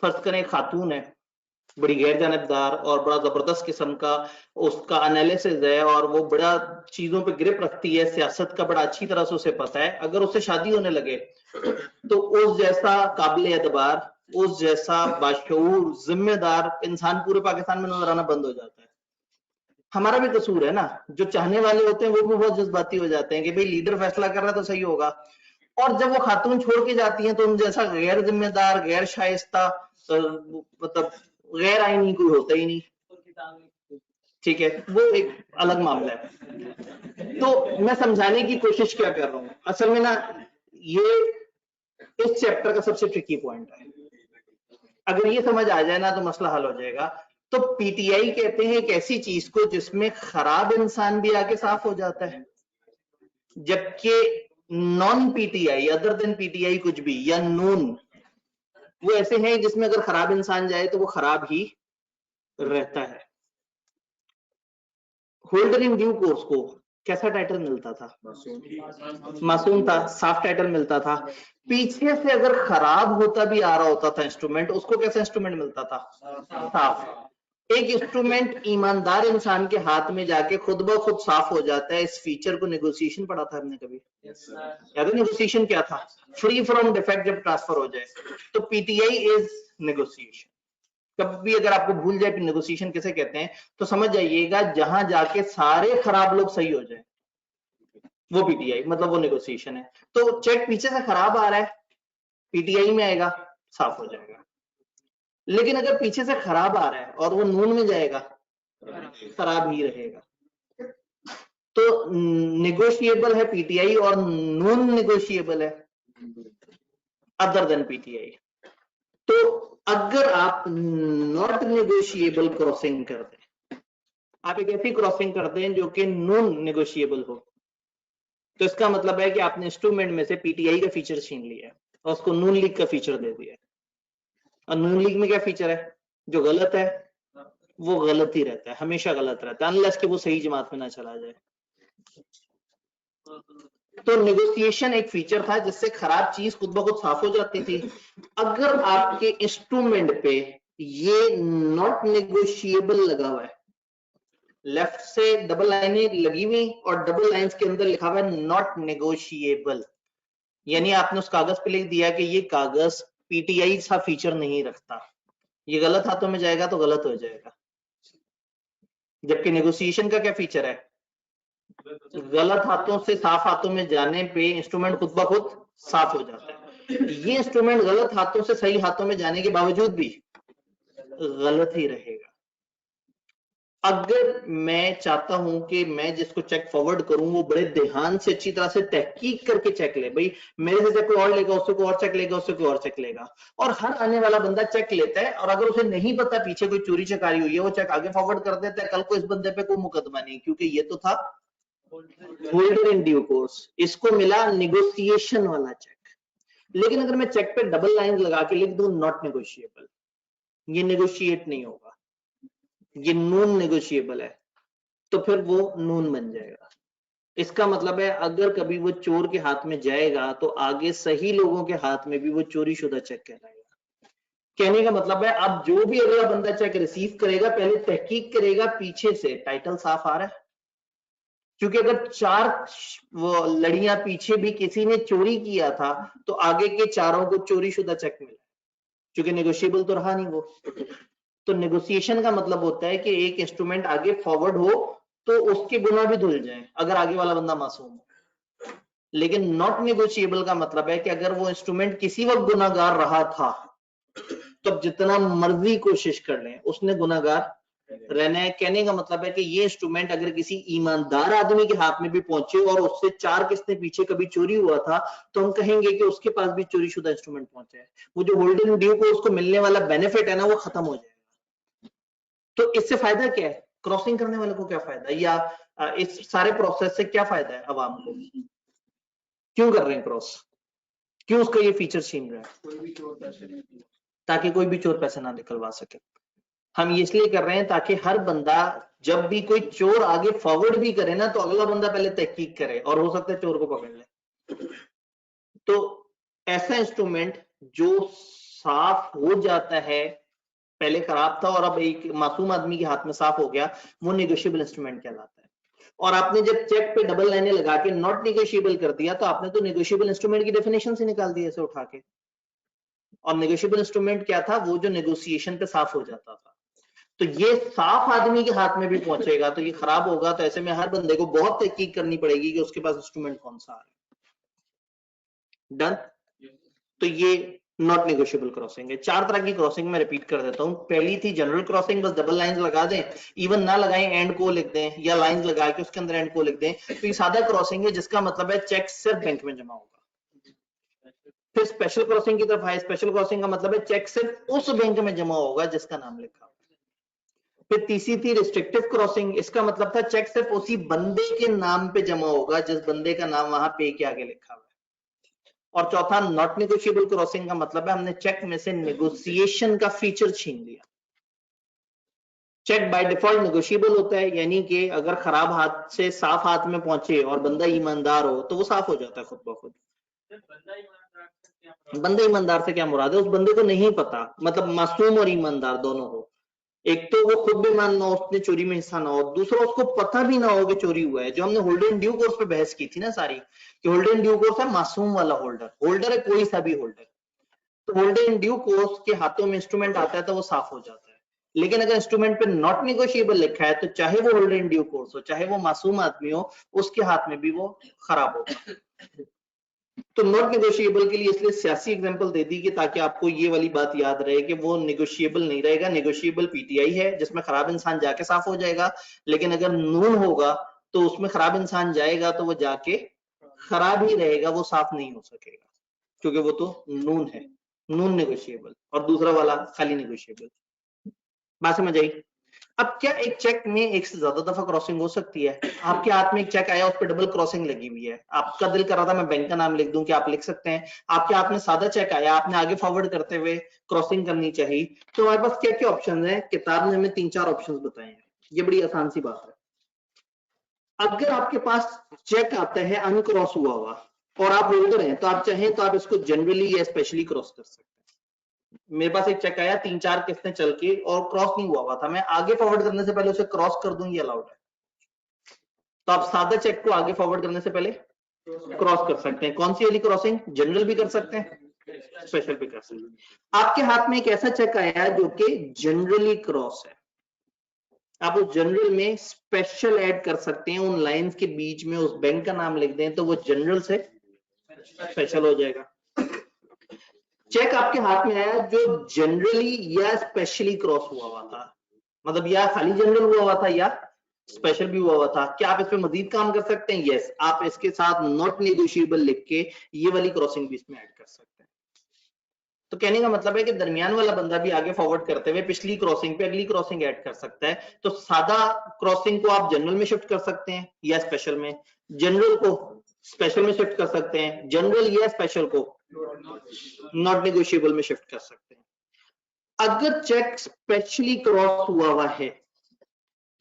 फर्ज करें खातून है, बड़ी गैर जानबदार और बड़ा जबरदस्त किस्म का उसका एनालिसिस है, और वो बड़ा चीजों पे ग्रिप रखती है, सियासत का बड़ा अच्छी तरह से उसे पता है। अगर उससे शादी होने लगे तो उस जैसा काबिल एतबार, उस जैसा बाशऊर, जिम्मेदार इंसान पूरे पाकिस्तान में नजर आना बंद हो जाता है। हमारा भी कसूर है ना, जो चाहने वाले होते हैं वो भी बहुत जज्बाती हो जाते हैं कि भाई लीडर फैसला कर रहा है तो सही होगा, और जब वो खातून छोड़ के जाती हैं तो उन जैसा गैर जिम्मेदार, गैर शाइस्ता, मतलब गैर आईनी कोई होता ही नहीं, ठीक है। वो एक अलग मामला है। तो मैं समझाने की कोशिश क्या कर रहा हूं, असल में ना ये इस चैप्टर का सबसे ट्रिकी पॉइंट है। अगर ये समझ आ जाए ना तो मसला हल हो जाएगा। तो पीटीआई कहते हैं एक ऐसी चीज को जिसमें खराब इंसान भी आके साफ हो जाता है, जबकि non PTI, other than PTI कुछ भी, या नून, वो ऐसे हैं जिसमें अगर खराब इंसान जाए तो वो खराब ही रहता है। होल्डर इन ड्यू कोर्स को कैसा टाइटल मिलता था? मासूम था, साफ टाइटल मिलता था। पीछे से अगर खराब होता भी आ रहा होता था इंस्ट्रूमेंट, उसको कैसा इंस्ट्रूमेंट मिलता था? साफ। एक इंस्ट्रूमेंट ईमानदार इंसान के हाथ में जाके खुद ब खुद साफ हो जाता है, इस फीचर को नेगोशिएशन पढ़ा था हमने कभी? याद है नेगोशिएशन क्या था? फ्री फ्रॉम डिफेक्ट जब ट्रांसफर हो जाए तो पीटीआई इज नेगोशिएशन। कभी अगर आपको भूल जाए कि नेगोशिएशन किसे कहते हैं तो समझ जाइएगा जहां जाके सारे खराब लोग सही हो जाए वो पीटीआई, मतलब वो नेगोशिएशन है। तो चेक पीछे से खराब आ रहा है, पीटीआई में आएगा, साफ हो जाएगा। लेकिन अगर पीछे से खराब आ रहा है और वो नून में जाएगा, खराब ही रहेगा। तो नेगोशिएबल है पीटीआई और नॉन नेगोशिएबल है अदर देन पीटीआई। तो अगर आप नॉट नेगोशिएबल क्रॉसिंग करते हैं, आप एक ऐसी क्रॉसिंग करते हैं जो कि नॉन नेगोशिएबल हो, तो इसका मतलब है कि आपने इंस्ट्रूमेंट में से पीटीआई का फीचर छीन लिया और उसको नून लीग का फीचर दे दिया। और नून लीग में क्या फीचर है? जो गलत है वो गलत ही रहता है, हमेशा गलत रहता है, अनलेस कि वो सही जमात में ना चला जाए। तो नेगोशिएशन एक फीचर था जिससे खराब चीज खुद ब खुद साफ हो जाती थी। अगर आपके इंस्ट्रूमेंट पे ये नॉट नेगोशिएबल लगा हुआ है, लेफ्ट से डबल लाइनें लगी हुई और डबल लाइंस के अंदर लिखा हुआ है नॉट नेगोशिएबल, यानी आपने उस कागज पे लिख दिया कि ये कागज पीटीआई सा फीचर नहीं रखता, ये गलत हाथों में जाएगा तो गलत हो जाएगा। जबकि नेगोशिएशन का क्या फीचर है? गलत हाथों से साफ हाथों में जाने पे इंस्ट्रूमेंट खुद ब खुद साफ हो जाता है। ये इंस्ट्रूमेंट गलत हाथों से सही हाथों में जाने के बावजूद भी गलत ही रहेगा। अगर मैं चाहता हूं कि मैं जिसको चेक फॉरवर्ड करूं वो बड़े ध्यान से अच्छी तरह से तहकीक करके चेक ले, भाई मेरे से चेक कोई और लेगा, उससे कोई और चेक लेगा, उससे कोई और चेक लेगा, और हर आने वाला बंदा चेक लेता है, और अगर उसे नहीं पता पीछे कोई चोरी चकारी हुई है वो चेक आगे फॉरवर्ड कर देता है, कल को इस बंदे पे कोई मुकदमा नहीं, क्योंकि ये तो था होल्डर इन ड्यू कोर्स, इसको मिला नेगोशिएशन वाला चेक। लेकिन अगर मैं चेक पे डबल लाइन लगा के लिख दूं नॉट नेगोशिएबल, ये नेगोशिएट नहीं होगा, ये नॉन नेगोशिएबल है, तो फिर वो नून बन जाएगा। इसका मतलब है अगर कभी वो चोर के हाथ में जाएगा तो आगे सही लोगों के हाथ में भी वो चोरी शुदा चेक कहलाएगा। कहने का मतलब है अब जो भी अगला बंदा चेक रिसीव करेगा पहले तहकीक करेगा पीछे से टाइटल साफ आ रहा है, क्योंकि अगर 4 वो लड़ियां पीछे भी किसी ने चोरी किया था तो आगे के चारों को चोरी शुदा चेक मिला, क्योंकि नेगोशिएबल तो रहा नहीं वो। तो नेगोशिएशन का मतलब होता है कि एक इंस्ट्रूमेंट आगे फॉरवर्ड हो तो उसके गुनाह भी धुल जाए अगर आगे वाला बंदा मासूम हो। लेकिन नॉट नेगोशिएबल का मतलब है कि अगर वो इंस्ट्रूमेंट किसी वक्त गुनाहगार रहा था तो जितना मर्जी कोशिश कर लें उसने गुनाहगार रहना है। कहने का मतलब है कि ये इंस्ट्रूमेंट अगर किसी ईमानदार आदमी के हाथ में भी पहुंचे और उससे 4 किस्तें पीछे कभी चोरी हुआ था तो हम कहेंगे कि उसके पास भी चोरी शुदा इंस्ट्रूमेंट पहुंचा है, वो जो होल्डर इन ड्यू को उसको मिलने वाला बेनिफिट है ना वो खत्म हो जाएगा। तो इससे फायदा क्या है? क्रॉसिंग करने वाले को क्या फायदा, या इस सारे प्रोसेस से क्या फायदा है अवाम को? क्यों कर रहे हैं क्रॉस? क्यों उसका ये फीचर छीन रहा है? कोई भी चोर पैसे नहीं दिए। ताकि कोई भी चोर पैसे ना निकलवा सके। हम इसलिए कर रहे हैं ताकि हर बंदा जब भी कोई चोर आगे फॉरवर्ड भी करे ना तो अगला बंदा पहले तहकीक करे और हो सकता है चोर को पकड़ ले। तो ऐसा इंस्ट्रूमेंट जो साफ हो जाता है, पहले खराब था और अब एक मासूम आदमी के हाथ में साफ हो गया, वो नेगोशिएबल इंस्ट्रूमेंट कहलाता है। और आपने जब चेक पे डबल लाइनें लगा के नॉट नेगोशिएबल कर दिया तो आपने तो नेगोशिएबल इंस्ट्रूमेंट की डेफिनेशन से निकाल दिया इसे उठा के। और नेगोशिएबल इंस्ट्रूमेंट क्या था? वो जो नेगोशिएशन पे साफ हो जाता था। तो ये साफ आदमी के हाथ में भी पहुंचेगा तो ये खराब होगा, तो ऐसे में हर बंदे को बहुत तहकीक करनी पड़ेगी कि उसके पास इंस्ट्रूमेंट कौन सा आ रहा है। डन? तो ये नॉट नेगोशिएबल क्रॉसिंग है। 4 तरह की क्रॉसिंग में रिपीट कर देता हूं। पहली थी जनरल क्रॉसिंग, बस डबल लाइंस लगा दें, इवन ना लगाएं एंड को लिख दें, या लाइंस लगा के उसके अंदर एंड को लिख दें, तो ये सादा क्रॉसिंग है जिसका मतलब है चेक सिर्फ बैंक में जमा होगा। फिर स्पेशल क्रॉसिंग की तरफ आए। स्पेशल क्रॉसिंग का मतलब है चेक सिर्फ उस बैंक में जमा होगा जिसका नाम लिखा। फिर तीसरी थी रिस्ट्रिक्टिव क्रॉसिंग, इसका मतलब था चेक सिर्फ उसी बंदे के नाम पे जमा होगा जिस बंदे का नाम वहां पे के आगे लिखा हुआ है। और चौथा नॉट नेगोशिएबल क्रॉसिंग का मतलब है हमने चेक में से नेगोशिएशन का फीचर छीन लिया। चेक बाय डिफॉल्ट नेगोशिएबल होता है, यानी कि अगर खराब हाथ से साफ हाथ में पहुंचे और बंदा ईमानदार हो तो वो साफ हो जाता है खुद ब खुद। बंदा ईमानदार से क्या मुराद है? उस बंदे को नहीं पता, मतलब मासूम और ईमानदार दोनों हो, एक तो वो खुद भी मानना हो उसने चोरी में हिस्सा ना हो, दूसरा उसको पता भी ना हो कि चोरी हुआ है। जो हमने होल्डर इन ड्यू कोर्स पे बहस की थी ना सारी, कि होल्डर इन ड्यू कोर्स है मासूम वाला होल्डर, होल्डर है कोई सा भी होल्डर, तो होल्डर इन ड्यू कोर्स के हाथों में इंस्ट्रूमेंट आता है तो वो साफ हो जाता है। लेकिन अगर इंस्ट्रूमेंट पे नॉट नेगोशिएबल लिखा है तो चाहे वो होल्डर इन ड्यू कोर्स हो चाहे वो मासूम आदमी हो, उसके हाथ में भी वो खराब होगा। तो नॉट नेगोशिएबल के लिए इसलिए सियासी एग्जांपल दे दी कि ताकि आपको ये वाली बात याद रहे कि वो नेगोशिएबल नहीं रहेगा। नेगोशिएबल पीटीआई है जिसमें खराब इंसान जाके साफ हो जाएगा, लेकिन अगर नून होगा तो उसमें खराब इंसान जाएगा तो वो जाके खराब ही रहेगा, वो साफ नहीं हो सकेगा, क्योंकि वो तो नून है, नून नेगोशिएबल, और दूसरा वाला खाली नेगोशिएबल। बात समझ आई? अब क्या एक चेक में एक से ज्यादा दफा क्रॉसिंग हो सकती है? आपके हाथ में एक चेक आया, उस पर डबल क्रॉसिंग लगी हुई है, आपका दिल कर रहा था मैं बैंक का नाम लिख दूं, क्या आप लिख सकते हैं? आपके हाथ में सादा चेक आया, आपने आगे फॉरवर्ड करते हुए क्रॉसिंग करनी चाहिए, तो हमारे पास क्या क्या ऑप्शन है? किताब ने हमें 3-4 ऑप्शन बताए हैं, ये बड़ी आसान सी बात है। अगर आपके पास चेक आता है अनक्रॉस हुआ हुआ और आप होल्डर हैं, तो आप चाहें तो आप इसको जनरली या स्पेशली क्रॉस कर सकते हैं। मेरे पास एक चेक आया 3-4 किस्तें चल के और क्रॉस नहीं हुआ था, मैं आगे फॉरवर्ड करने से पहले उसे क्रॉस कर दूं, ये अलाउड है। तो आप सादा चेक को आगे फॉरवर्ड करने से पहले क्रॉस कर सकते हैं। कौन सी वाली क्रॉसिंग? जनरल भी कर सकते हैं, स्पेशल भी कर सकते हैं। आपके हाथ में एक ऐसा चेक आया जो कि जनरली क्रॉस है, आप उस जनरल में स्पेशल ऐड कर सकते हैं, उन लाइंस के बीच में उस बैंक का नाम लिख दें तो वो जनरल से स्पेशल हो जाएगा। चेक आपके हाथ में आया जो जनरली या स्पेशली क्रॉस हुआ था, मतलब या खाली जनरल हुआ था या स्पेशल भी हुआ था, क्या आप इस पे मजीद काम कर सकते हैं? यस, आप इसके साथ नॉट नेगोशिएबल लिख के ये वाली क्रॉसिंग भी इसमें ऐड कर सकते हैं। तो कहने का मतलब है कि दरमियान वाला बंदा भी आगे फॉरवर्ड करते हुए पिछली क्रॉसिंग पे अगली क्रॉसिंग ऐड कर सकता है। तो सादा क्रॉसिंग को आप जनरल में शिफ्ट कर सकते हैं या स्पेशल में, जनरल को स्पेशल में शिफ्ट कर सकते हैं, जनरल या स्पेशल को नॉट नेगोशिएबल में शिफ्ट कर सकते हैं। अगर चेक स्पेशली क्रॉस हुआ हुआ है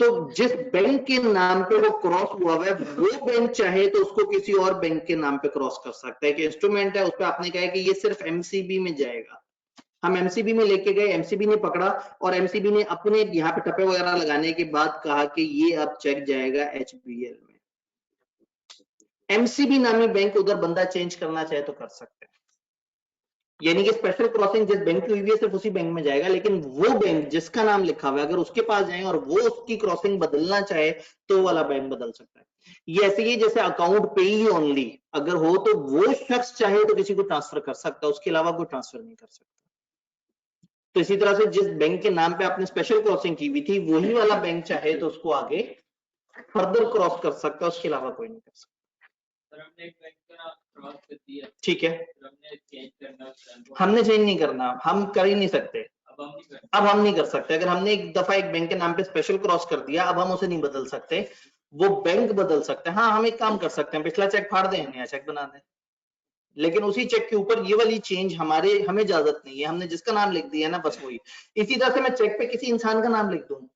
तो जिस बैंक के नाम पे वो क्रॉस हुआ हुआ है वो बैंक चाहे तो उसको किसी और बैंक के नाम पे क्रॉस कर सकता है। कि इंस्ट्रूमेंट है उस पर आपने कहा कि ये सिर्फ एमसीबी में जाएगा, हम एमसीबी में लेके गए, एमसीबी ने पकड़ा और एमसीबी ने अपने यहाँ पे टप्पे वगैरह लगाने के बाद कहा कि ये अब चेक जाएगा एचबीएल में। एमसीबी नामी बैंक उधर बंदा चेंज करना चाहे तो कर सकते हैं, यानी कि स्पेशल क्रॉसिंग जिस बैंक की हुई है सिर्फ उसी बैंक में जाएगा, लेकिन वो बैंक जिसका नाम लिखा हुआ है अगर उसके पास जाए और वो उसकी क्रॉसिंग बदलना चाहे तो वाला बैंक बदल सकता है। ये ऐसे ही जैसे अकाउंट पे ही ओनली अगर हो तो वो शख्स चाहे तो किसी को ट्रांसफर कर सकता है, उसके अलावा कोई ट्रांसफर नहीं कर सकता। तो इसी तरह से जिस बैंक के नाम पे आपने स्पेशल क्रॉसिंग की हुई थी वही वाला बैंक चाहे तो उसको आगे फर्दर क्रॉस कर सकता है, उसके अलावा कोई नहीं कर सकता। हमने एक बैंक का क्रॉस कर दिया, ठीक है, हमने चेंज करना है, हमने चेंज नहीं करना, हम कर ही नहीं सकते, अब हम नहीं कर सकते। अगर हमने एक दफा एक बैंक के नाम पे स्पेशल क्रॉस कर दिया अब हम उसे नहीं बदल सकते, वो बैंक बदल सकते हैं। हाँ, हम एक काम कर सकते हैं, पिछला चेक फाड़ दें, नया चेक बना दें, लेकिन उसी चेक के ऊपर ये वाली चेंज हमें इजाजत नहीं है, हमने जिसका नाम लिख दिया ना बस वही। इसी तरह से मैं चेक पे किसी इंसान का नाम लिख दूं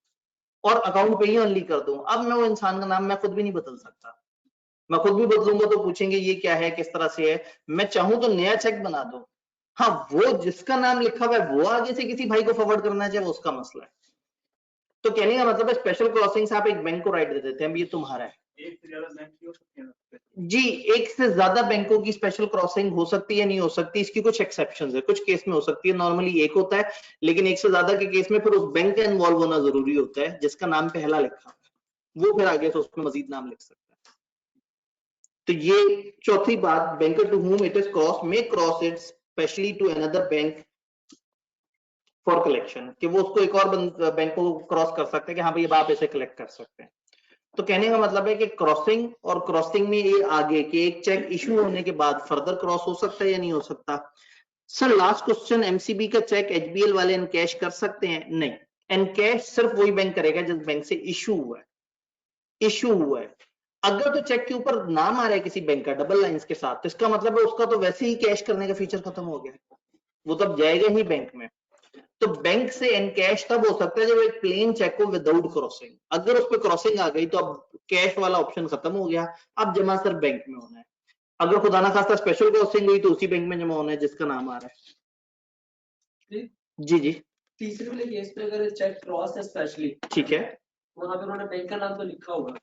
और अकाउंट पे ही ओनली कर दूं, अब मैं वो इंसान का नाम मैं खुद भी नहीं बदल सकता, मैं खुद भी बदलूंगा तो पूछेंगे ये क्या है, किस तरह से है। मैं चाहूं तो नया चेक बना दूं, हाँ वो जिसका नाम लिखा हुआ है वो आगे से किसी भाई को फॉरवर्ड करना चाहिए वो उसका मसला है। तो कहने का मतलब है स्पेशल क्रॉसिंग से आप एक बैंक को राइट दे देते हैं, ये तुम्हारा है। एक से ज्यादा बैंक की हो सकती है जी, एक से ज्यादा बैंकों की स्पेशल क्रॉसिंग हो सकती है, नहीं हो सकती, इसकी कुछ एक्सेप्शंस है, कुछ केस में हो सकती है, नॉर्मली एक होता है, लेकिन एक से ज्यादा के केस में फिर उस बैंक का इन्वॉल्व होना जरूरी होता है जिसका नाम पहला लिखा है, वो फिर आगे से उसमें मजीद नाम लिख सकता है। तो ये चौथी बात, banker to whom it is crossed may cross it specially to another bank for collection, कि वो उसको एक और बैंक को क्रॉस कर सकते हैं कि हाँ भाई अब आप इसे कलेक्ट कर सकते हैं। तो कहने का मतलब है कि क्रॉसिंग और क्रॉसिंग में ये आगे के एक चेक इशू होने के बाद फर्दर क्रॉस हो सकता है या नहीं हो सकता। सर लास्ट क्वेश्चन, एमसीबी का चेक एचबीएल वाले एनकैश कर सकते हैं? नहीं, एनकैश सिर्फ वही बैंक करेगा जिस बैंक से इशू हुआ है। अगर तो चेक के ऊपर नाम आ रहा है किसी बैंक का डबल लाइंस के साथ, तो इसका मतलब है उसका तो वैसे ही कैश करने का फीचर खत्म हो गया, वो तब जाएगा ही बैंक में। तो बैंक से एनकैश तब हो सकता है जब एक प्लेन चेक हो विदाउट क्रॉसिंग, अगर उस पर क्रॉसिंग आ गई तो अब कैश वाला ऑप्शन खत्म हो गया, अब जमा सिर्फ बैंक में होना है। अगर खुदा ना खास्ता स्पेशल क्रॉसिंग हुई तो उसी बैंक में जमा होना है जिसका नाम आ रहा है। जी जी तीसरे वाले केस पे अगर चेक क्रॉस है स्पेशली, ठीक है वहां पे उन्होंने बैंक का नाम तो लिखा होगा।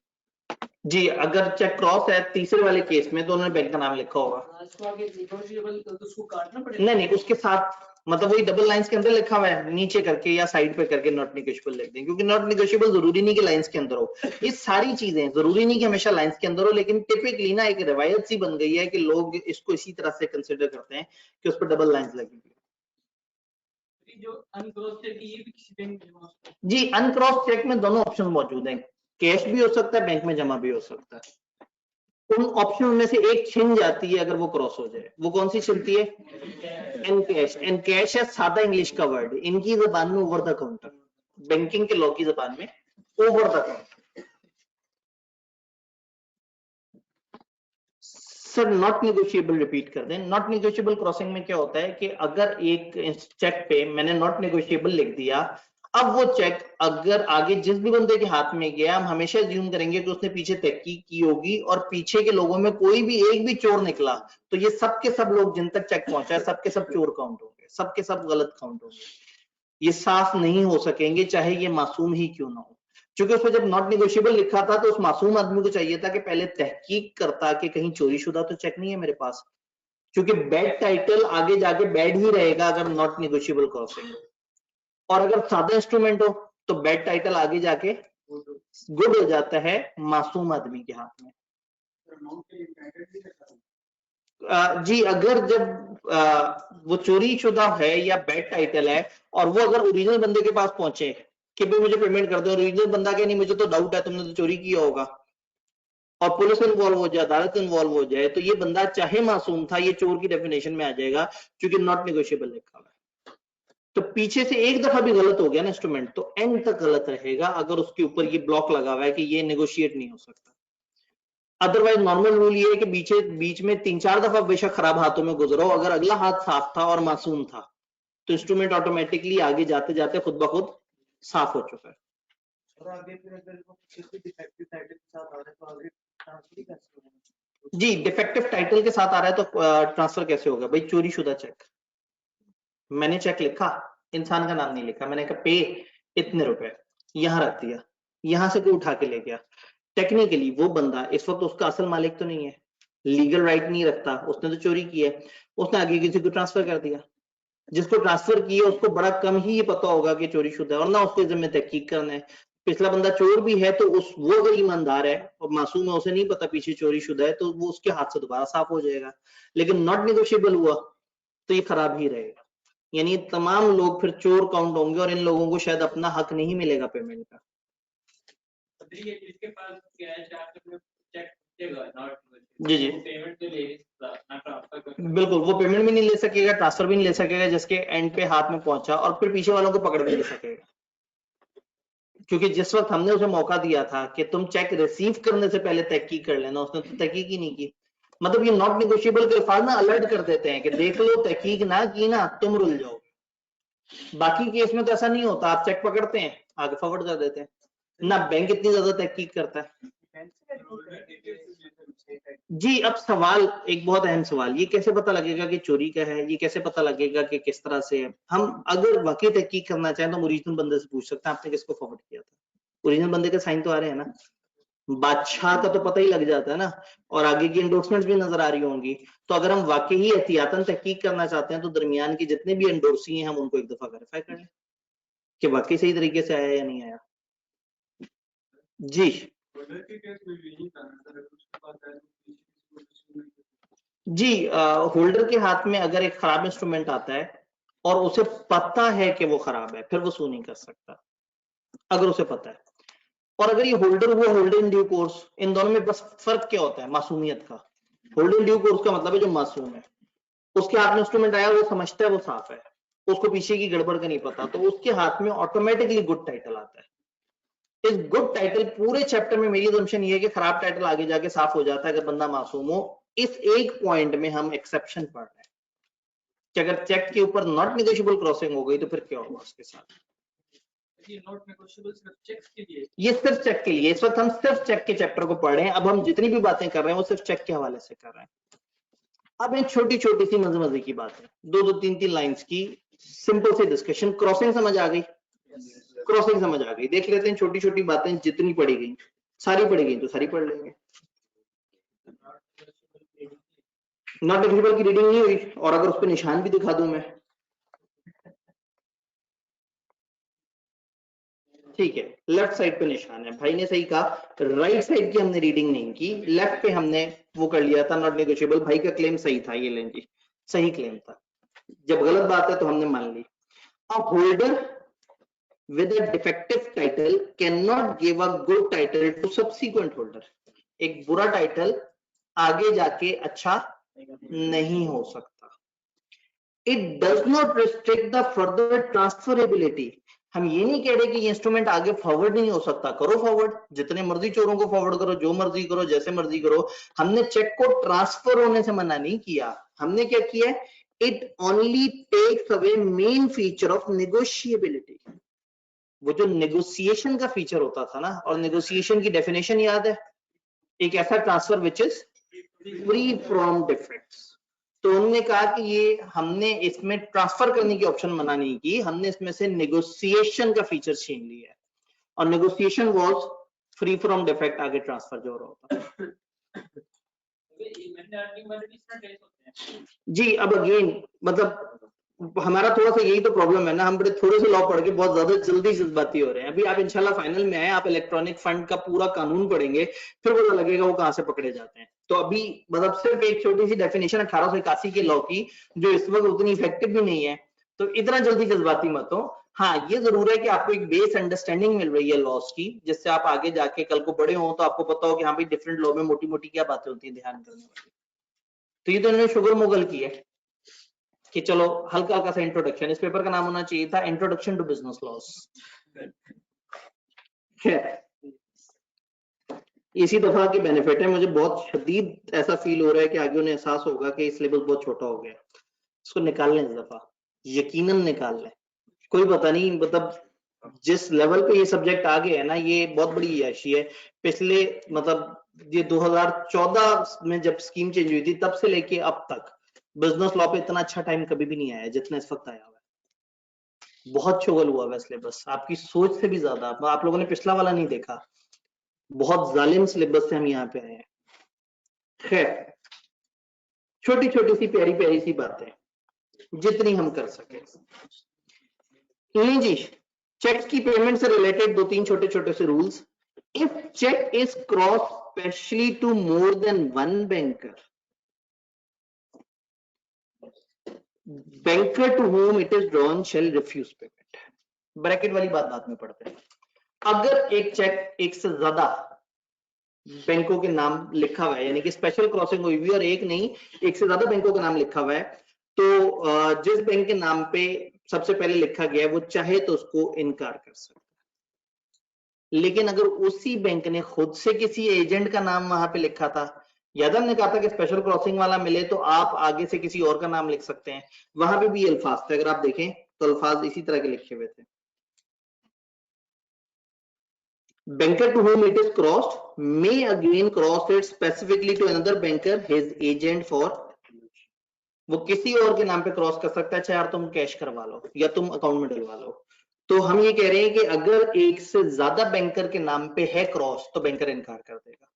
जी, अगर चेक क्रॉस है तीसरे वाले केस में तो उन्होंने बैंक का नाम लिखा होगा। हाँ, इसको आगे नेगोशिएबल तो उसको काटना पड़ेगा। नहीं नहीं, उसके साथ मतलब वही डबल लाइंस के अंदर लिखा हुआ है, नीचे करके या साइड पे करके नॉट नेगोशिएबल लिख दें, क्योंकि नॉट नेगोशिएबल जरूरी नहीं कि लाइंस के अंदर हो। ये सारी चीजें जरूरी नहीं कि हमेशा लाइंस के अंदर हो, लेकिन टिपिकली ना एक रवायत सी बन गई है कि लोग इसको इसी तरह से कंसिडर करते हैं कि उस पर डबल लाइंस लगी हुई है। जो अनक्रॉस चेक ये भी किसी बैंक में जमा हो सकता है। जी, अनक्रॉस चेक में दोनों ऑप्शन मौजूद हैं, कैश भी हो सकता है, बैंक में जमा भी हो सकता है। उन ऑप्शन में से एक छिन जाती है अगर वो क्रॉस हो जाए। वो कौन सी छिनती है? एनकैश। एनकैश है सादा इंग्लिश का वर्ड, इनकी जबान में ओवर द काउंटर, बैंकिंग के लॉ की जबान में over the counter. Sir not negotiable repeat कर दें। नॉट नेगोशिएबल क्रॉसिंग में क्या होता है कि अगर एक चेक पे मैंने नॉट नेगोशिएबल लिख दिया, अब वो चेक अगर आगे जिस भी बंदे के हाथ में गया, हम हमेशा अज्यूम करेंगे कि उसने पीछे तहकीक की होगी और पीछे के लोगों में कोई भी एक भी चोर निकला तो ये सब के सब लोग जिन तक चेक पहुंचा है सबके सब चोर काउंट होंगे, सबके सब गलत काउंट होंगे, ये साफ नहीं हो सकेंगे चाहे ये मासूम ही क्यों ना हो। क्योंकि उसमें जब नॉट नेगोशिएबल लिखा था तो उस मासूम आदमी को चाहिए था कि पहले तहकीक करता कि कहीं चोरी शुदा तो चेक नहीं है मेरे पास, क्योंकि बैड टाइटल आगे जाके बैड ही रहेगा अगर नॉट नेगोशिएबल क्रॉसिंग हो, और अगर सादा इंस्ट्रूमेंट हो तो बैड टाइटल आगे जाके गुड हो जाता है मासूम आदमी के हाथ में। जी, अगर जब वो चोरी शुदा है या बैड टाइटल है और वो अगर ओरिजिनल बंदे के पास पहुंचे कि भाई मुझे पेमेंट कर दो, ओरिजिनल बंदा के नहीं मुझे तो डाउट है तुमने तो चोरी किया होगा, और पुलिस इन्वॉल्व हो जाए, अदालत इन्वॉल्व हो जाए, तो ये बंदा चाहे मासूम था ये चोर की डेफिनेशन में आ जाएगा क्योंकि नॉट नेगोशिएबल लिखा हुआ है। तो पीछे से एक दफा भी गलत हो गया ना इंस्ट्रूमेंट तो एंड तक गलत रहेगा अगर उसके ऊपर ये ब्लॉक लगा हुआ है कि ये नेगोशिएट नहीं हो सकता। अदरवाइज नॉर्मल रूल ये है कि बीच में 3-4 दफा बेशक खराब हाथों में गुजरो, अगर अगला हाथ साफ था और मासूम था तो इंस्ट्रूमेंट ऑटोमेटिकली आगे जाते जाते खुद ब खुद साफ हो चुका है। और आगे फिर अगर वो किसी डिफेक्टिव टाइटल के साथ आ रहे तो आगे ट्रांसफर कैसे होगा? जी, डिफेक्टिव टाइटल के साथ आ रहा है तो ट्रांसफर कैसे होगा? भाई चोरी शुदा चेक, मैंने चेक लिखा, इंसान का नाम नहीं लिखा, मैंने कहा पे इतने रुपए, यहां रख दिया, यहां से कोई उठा के ले गया, टेक्निकली वो बंदा इस वक्त उसका असल मालिक तो नहीं है, लीगल राइट नहीं रखता, उसने तो चोरी की है, उसने आगे किसी को ट्रांसफर कर दिया, जिसको ट्रांसफर किया उसको बड़ा कम ही ये पता होगा कि चोरी शुदा है और ना उसको जिम्मे तहकीक करना है। पिछला बंदा चोर भी है तो वो अगर ईमानदार है और मासूम है, उसे नहीं पता पीछे चोरी शुदा है, तो वो उसके हाथ से दोबारा साफ हो जाएगा। लेकिन नॉट नेगोशिएबल हुआ तो ये खराब ही रहेगा, यानी तमाम लोग फिर चोर काउंट होंगे और इन लोगों को शायद अपना हक नहीं मिलेगा पेमेंट का। जिसके पास कैश आकर चेक देगा नॉट जी जी, पेमेंट तो ले नहीं सकता ना ट्रांसफर, बिल्कुल वो पेमेंट भी नहीं ले सकेगा, ट्रांसफर भी नहीं ले सकेगा जिसके एंड पे हाथ में पहुंचा, और फिर पीछे वालों को पकड़ भी नहीं सकेगा, क्योंकि जिस वक्त हमने उसे मौका दिया था कि तुम चेक रिसीव करने से पहले तहकीक कर लेना, उसने तो तहकीक ही नहीं की। मतलब ये नॉट नेगोशिएबल के अल्फाज ना अलर्ट कर देते हैं कि देख लो तहकीक ना की ना तुम रुल जाओ। बाकी केस में तो ऐसा नहीं होता, आप चेक पकड़ते हैं आगे फॉरवर्ड कर देते हैं ना, बैंक इतनी ज्यादा तहकीक करता है। जी, अब सवाल एक बहुत अहम सवाल, ये कैसे पता लगेगा कि चोरी का है, ये कैसे पता लगेगा कि किस तरह से है? हम अगर वाकई तहकीक करना चाहें तो हम ओरिजिनल बंदे से पूछ सकते हैं आपने किसको फॉरवर्ड किया था, ओरिजिनल बंदे के साइन तो आ रहे हैं ना, बादशाह का तो पता ही लग जाता है ना, और आगे की एंडोर्समेंट्स भी नजर आ रही होंगी। तो अगर हम वाकई ही एहतियातन तहकीक करना चाहते हैं तो दरमियान की जितने भी एंडोर्सी हैं हम उनको एक दफा वेरीफाई कर लें कि वाकई सही तरीके से आया या नहीं आया। जी जी, होल्डर के हाथ में अगर एक खराब इंस्ट्रूमेंट आता है और उसे पता है कि वो खराब है फिर वो सू नहीं कर सकता, अगर उसे पता है। और अगर ये होल्डर हुआ होल्डर इन ड्यू कोर्स, इन दोनों में बस फर्क क्या होता है? मासूमियत का। होल्डर इन ड्यू कोर्स का मतलब है जो मासूम है, उसके हाथ में इंस्ट्रूमेंट आया, वो समझता है वो साफ है, उसको पीछे की गड़बड़ का नहीं पता, तो उसके हाथ में ऑटोमेटिकली गुड टाइटल आता है। इस गुड टाइटल पूरे चैप्टर में मेरी असम्पशन ये है कि खराब टाइटल आगे जाके साफ हो जाता है अगर बंदा मासूम हो। इस एक पॉइंट में हम एक्सेप्शन पढ़ रहे हैं कि अगर चेक के ऊपर नॉट नेगोशिएबल क्रॉसिंग हो गई तो फिर क्या होगा उसके साथ। ये नॉट नेगोशिएबल सिर्फ चेक्स के लिए, ये सिर्फ चेक के लिए, इस वक्त हम सिर्फ चेक के चैप्टर को पढ़ रहे हैं। अब हम जितनी भी बातें कर रहे हैं वो सिर्फ चेक के हवाले से कर रहे हैं। अब एक छोटी छोटी सी मजे मजे की बात है, 2-2 3-3 लाइंस की, सिंपल सी डिस्कशन, क्रॉसिंग समझ आ गई? क्रॉसिंग समझ आ गई। देख लेते हैं छोटी छोटी बातें जितनी पढ़ी गई, सारी पढ़ी गई तो सारी पढ़ लेंगे। नॉट नेग्लिजिबल की रीडिंग नहीं हुई, और अगर उस पर निशान भी दिखा दूं मैं, ठीक है, लेफ्ट साइड पे निशान है, भाई ने सही कहा, राइट साइड की हमने रीडिंग नहीं की, लेफ्ट पे हमने वो कर लिया था, नॉट नेगोशिएबल। भाई का क्लेम सही था, ये लें जी, सही क्लेम था। जब गलत बात है तो हमने मान ली। अ holder with a defective title cannot give a good title to subsequent holder। एक बुरा टाइटल आगे जाके अच्छा नहीं हो सकता। It does not restrict the further transferability। हम ये नहीं कह रहे कि ये इंस्ट्रूमेंट आगे फॉरवर्ड नहीं हो सकता, करो फॉरवर्ड, जितने मर्जी चोरों को फॉरवर्ड करो, जो मर्जी करो, जैसे मर्जी करो। हमने चेक को ट्रांसफर होने से मना नहीं किया, हमने क्या किया, it only takes away main feature of negotiability. वो जो नेगोशिएशन का फीचर होता था ना, और नेगोशिएशन की डेफिनेशन याद है, एक ऐसा transfer which is free from defects. तो उन्होंने कहा कि ये हमने इसमें ट्रांसफर करने की ऑप्शन मना नहीं की, हमने इसमें से नेगोशिएशन का फीचर छीन लिया है, और negotiation was free from defect, आगे ट्रांसफर जो हो रहा होता जी। अब अगेन मतलब हमारा थोड़ा सा यही तो प्रॉब्लम है ना, हम बड़े थोड़े से लॉ पढ़ के बहुत ज्यादा जल्दी जज्बाती हो रहे हैं। अभी आप इंशाल्लाह फाइनल में आए, आप इलेक्ट्रॉनिक फंड का पूरा कानून पढ़ेंगे, फिर पता लगेगा वो कहां से पकड़े जाते हैं। तो अभी मतलब सिर्फ एक छोटी सी डेफिनेशन 1881 के लॉ की, जो इस वक्त उतनी इफेक्टिव भी नहीं है, तो इतना जल्दी जज्बाती मत हो। हाँ, ये जरूर है कि आपको एक बेस अंडरस्टैंडिंग मिल रही है लॉस की, जिससे आप आगे जाके कल को बड़े हो तो आपको पता हो कि हाँ भाई डिफरेंट लॉ में मोटी मोटी क्या बातें होती है ध्यान करने वाली। तो ये तो इन्होंने शुगर मुगल की है कि चलो हल्का हल्का सा इंट्रोडक्शन, इस पेपर का नाम होना चाहिए था इंट्रोडक्शन टू बिजनेस लॉस। खैर, इसी दफा के बेनिफिट है, मुझे बहुत शदीद ऐसा फील हो रहा है कि आगे उन्हें एहसास होगा कि सिलेबस बहुत छोटा हो गया, इसको निकाल लें इस दफा, यकीनन निकाल लें। कोई पता नहीं, मतलब जिस लेवल पे ये सब्जेक्ट आ गया है ना, ये बहुत बड़ी याशी है। पिछले मतलब ये 2014 में जब स्कीम चेंज हुई थी, तब से लेके अब तक बिजनेस लॉ पे इतना अच्छा टाइम कभी भी नहीं आया जितना इस वक्त आया हुआ है। बहुत शुगल हुआ है सिलेबस, आपकी सोच से भी ज्यादा। आप लोगों ने पिछला वाला नहीं देखा, बहुत जालिम सिलेबस से हम यहाँ पे आए हैं। खैर, छोटी छोटी सी प्यारी प्यारी सी बातें जितनी हम कर सके। जी, चेक की पेमेंट से रिलेटेड दो तीन छोटे छोटे से rules. If cheque is cross specially to more than one banker, banker to whom it is drawn shall refuse payment। Bracket वाली बात बाद में पढ़ते हैं। अगर एक चेक एक से ज्यादा बैंकों के नाम लिखा हुआ है, यानी कि स्पेशल क्रॉसिंग हुई हुई और एक नहीं, एक से ज्यादा बैंकों का नाम लिखा हुआ है, तो जिस बैंक के नाम पे सबसे पहले लिखा गया है वो चाहे तो उसको इनकार कर सकता है। लेकिन अगर उसी बैंक ने खुद से किसी एजेंट का नाम वहां पे लिखा था, याद हमने कहा था कि स्पेशल क्रॉसिंग वाला मिले तो आप आगे से किसी और का नाम लिख सकते हैं, वहां पे भी अल्फाज थे, अगर आप देखें तो अल्फाज इसी तरह के लिखे हुए थे। Banker to whom it is crossed may again cross it specifically to another banker, his agent for। वो किसी और के नाम पे क्रॉस कर सकता है, चाहे यार तुम कैश करवा लो या तुम अकाउंट में डलवा लो। तो हम ये कह रहे हैं कि अगर एक से ज्यादा बैंकर के नाम पे है क्रॉस, तो बैंकर इनकार कर देगा।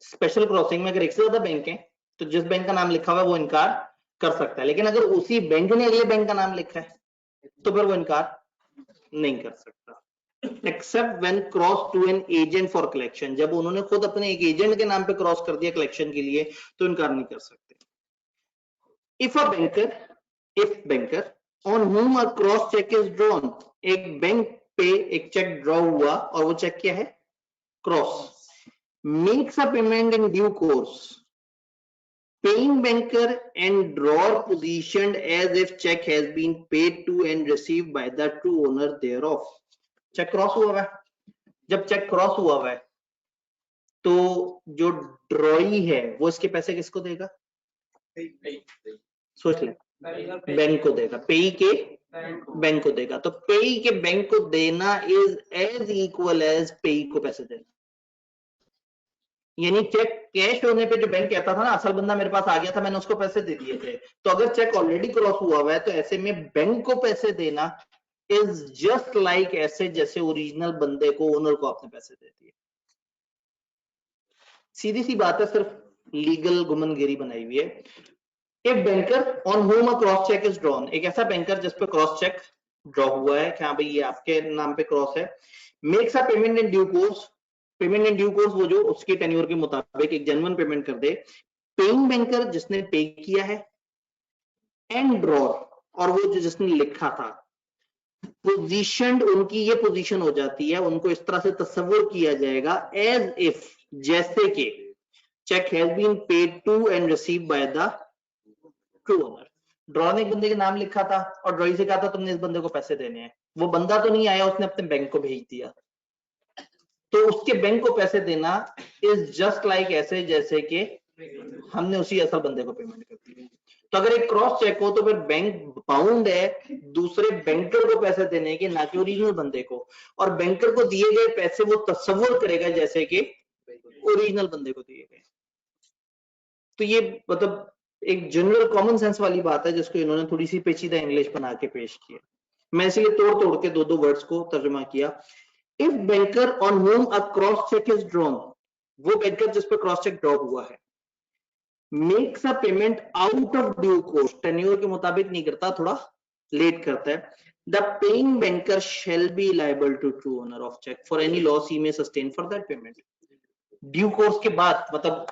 स्पेशल क्रॉसिंग में अगर एक से ज्यादा बैंक है तो जिस बैंक का नाम लिखा हुआ है वो इनकार कर सकता है, लेकिन अगर उसी बैंक ने अगले बैंक का नाम लिखा है तो फिर वो इनकार नहीं कर सकता। Except when cross to an agent for collection, जब उन्होंने खुद अपने एक एजेंट के नाम पे क्रॉस कर दिया कलेक्शन के लिए तो इनकार नहीं कर सकते। If banker on whom a cross cheque is drawn, एक बैंक पे एक चेक ड्रॉ हुआ और वो चेक क्या है, cross, makes a payment in due course, paying banker and drawer positioned as if check has been paid to and received by the true owner thereof। Cheque cross हुआ है, जब check cross हुआ है तो जो ड्रॉई है वो इसके पैसे किसको देगा, सोच ले, बैंक को देगा, पेई के बैंक को देगा। तो पेई के बैंक को देना इज एज इक्वल एज पेई को पैसे देना। यानी चेक कैश होने पे जो बैंक कहता था ना असल बंदा मेरे पास आ गया था, मैंने उसको पैसे दे दिए थे, तो अगर चेक ऑलरेडी क्रॉस हुआ हुआ है तो ऐसे में बैंक को पैसे देना इज जस्ट लाइक ऐसे जैसे ओरिजिनल बंदे को, ओनर को आपने पैसे दे दिए। सीधी सी बात है, सिर्फ लीगल गुमनगिरी बनाई हुई है। एक banker on whom a cross cheque is drawn, एक ऐसा बैंकर जिस पे क्रॉस चेक ड्रॉ हुआ है कि हाँ भाई ये आपके नाम पे क्रॉस है, makes a payment in due course, payment in due course वो जो उसके टेन्योर के मुताबिक एक जेन्युइन पेमेंट कर दे, पेइंग बैंकर जिसने पे किया है, एंड ड्रॉर और वो जो जिसने लिखा था, पोजीशनड उनकी ये पोजीशन हो जाती है, उनको इस तरह से तस्वीर किया जाएगा एज इफ, जैसे कि cheque has been paid to and received by the true owner. Draw ने एक बंदे के नाम लिखा था और ड्रॉई से कहा था तुमने इस बंदे को पैसे देने हैं, वो बंदा तो नहीं आया, उसने अपने बैंक को भेज दिया, तो उसके बैंक को पैसे देना इज जस्ट लाइक ऐसे जैसे कि हमने उसी असल बंदे को पेमेंट कर दी। तो अगर एक क्रॉस चेक हो तो फिर बैंक बाउंड है दूसरे बैंकर को पैसे देने के, ना कि ओरिजिनल बंदे को, और बैंकर को दिए गए पैसे वो तस्वीर करेगा जैसे कि ओरिजिनल बंदे को दिए गए। तो ये मतलब एक जनरल कॉमन सेंस वाली बात है जिसको इन्होंने थोड़ी सी पेचीदा इंग्लिश बना के पेश किया। मैं इसलिए तोड़ तोड़ के दो वर्ड्स को तर्जुमा किया। If banker on whom a cross cheque is drawn, वो बैंकर जिस पर क्रॉस चेक ड्रॉ हुआ है, makes a payment out of due course, tenure के मुताबिक नहीं करता, थोड़ा लेट करता है, the paying banker shall be liable to true owner of cheque for any loss he may sustain for that payment. Due course के बाद मतलब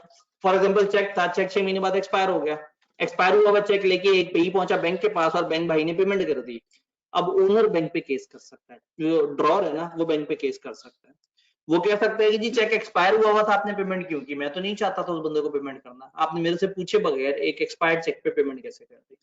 फॉर एग्जांपल चेक था, चेक 6 महीने बाद एक्सपायर हो गया, एक्सपायर हुआ हुआ चेक लेके एक पेई पहुंचा बैंक के पास और बैंक भाई ने पेमेंट कर दी, अब ओनर बैंक पे केस कर सकता है, जो ड्रॉर है ना वो बैंक पे केस कर सकता है। वो कह सकता है कि जी चेक एक्सपायर हुआ था, आपने पेमेंट क्यों की, मैं तो नहीं चाहता था उस बंदे को पेमेंट करना, आपने मेरे से पूछे बगैर एक एक्सपायर्ड चेक पे पेमेंट कैसे कर दी।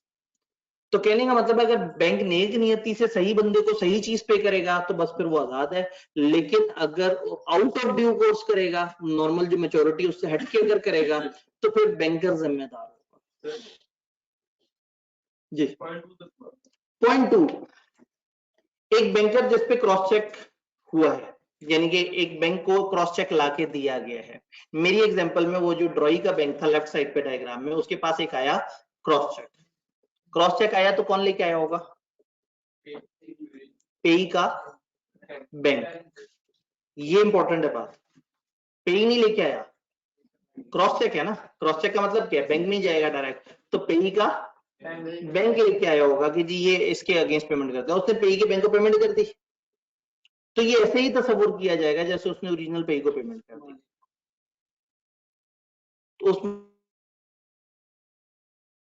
तो कहने का मतलब है अगर बैंक नेक नियति से सही बंदे को सही चीज पे करेगा तो बस फिर वो आजाद है, लेकिन अगर आउट ऑफ ड्यू कोर्स करेगा, नॉर्मल जो मैच्योरिटी उससे हटके अगर करेगा तो फिर बैंकर जिम्मेदार होगा। जी पॉइंट 2, एक बैंकर जिस पे क्रॉस चेक हुआ है, यानी कि एक बैंक को क्रॉस चेक लाके दिया गया है, मेरी एग्जांपल में वो जो ड्रॉई का बैंक था लेफ्ट साइड पे डायग्राम में, उसके पास एक आया क्रॉस चेक, क्रॉस चेक आया तो कौन लेके आया होगा, पेई का बैंक। ये इंपॉर्टेंट है बात, पेई नहीं लेके आया, क्रॉस चेक है ना, क्रॉस चेक का मतलब क्या है, बैंक में जाएगा डायरेक्ट, तो पेई का बैंक लेके आया होगा कि जी ये इसके अगेंस्ट पेमेंट करता है, उसने पेई के बैंक को पेमेंट कर दी, तो ये ऐसे ही तस्वीर किया जाएगा जैसे उसने ओरिजिनल पेई को पेमेंट कर दी, तो उसमें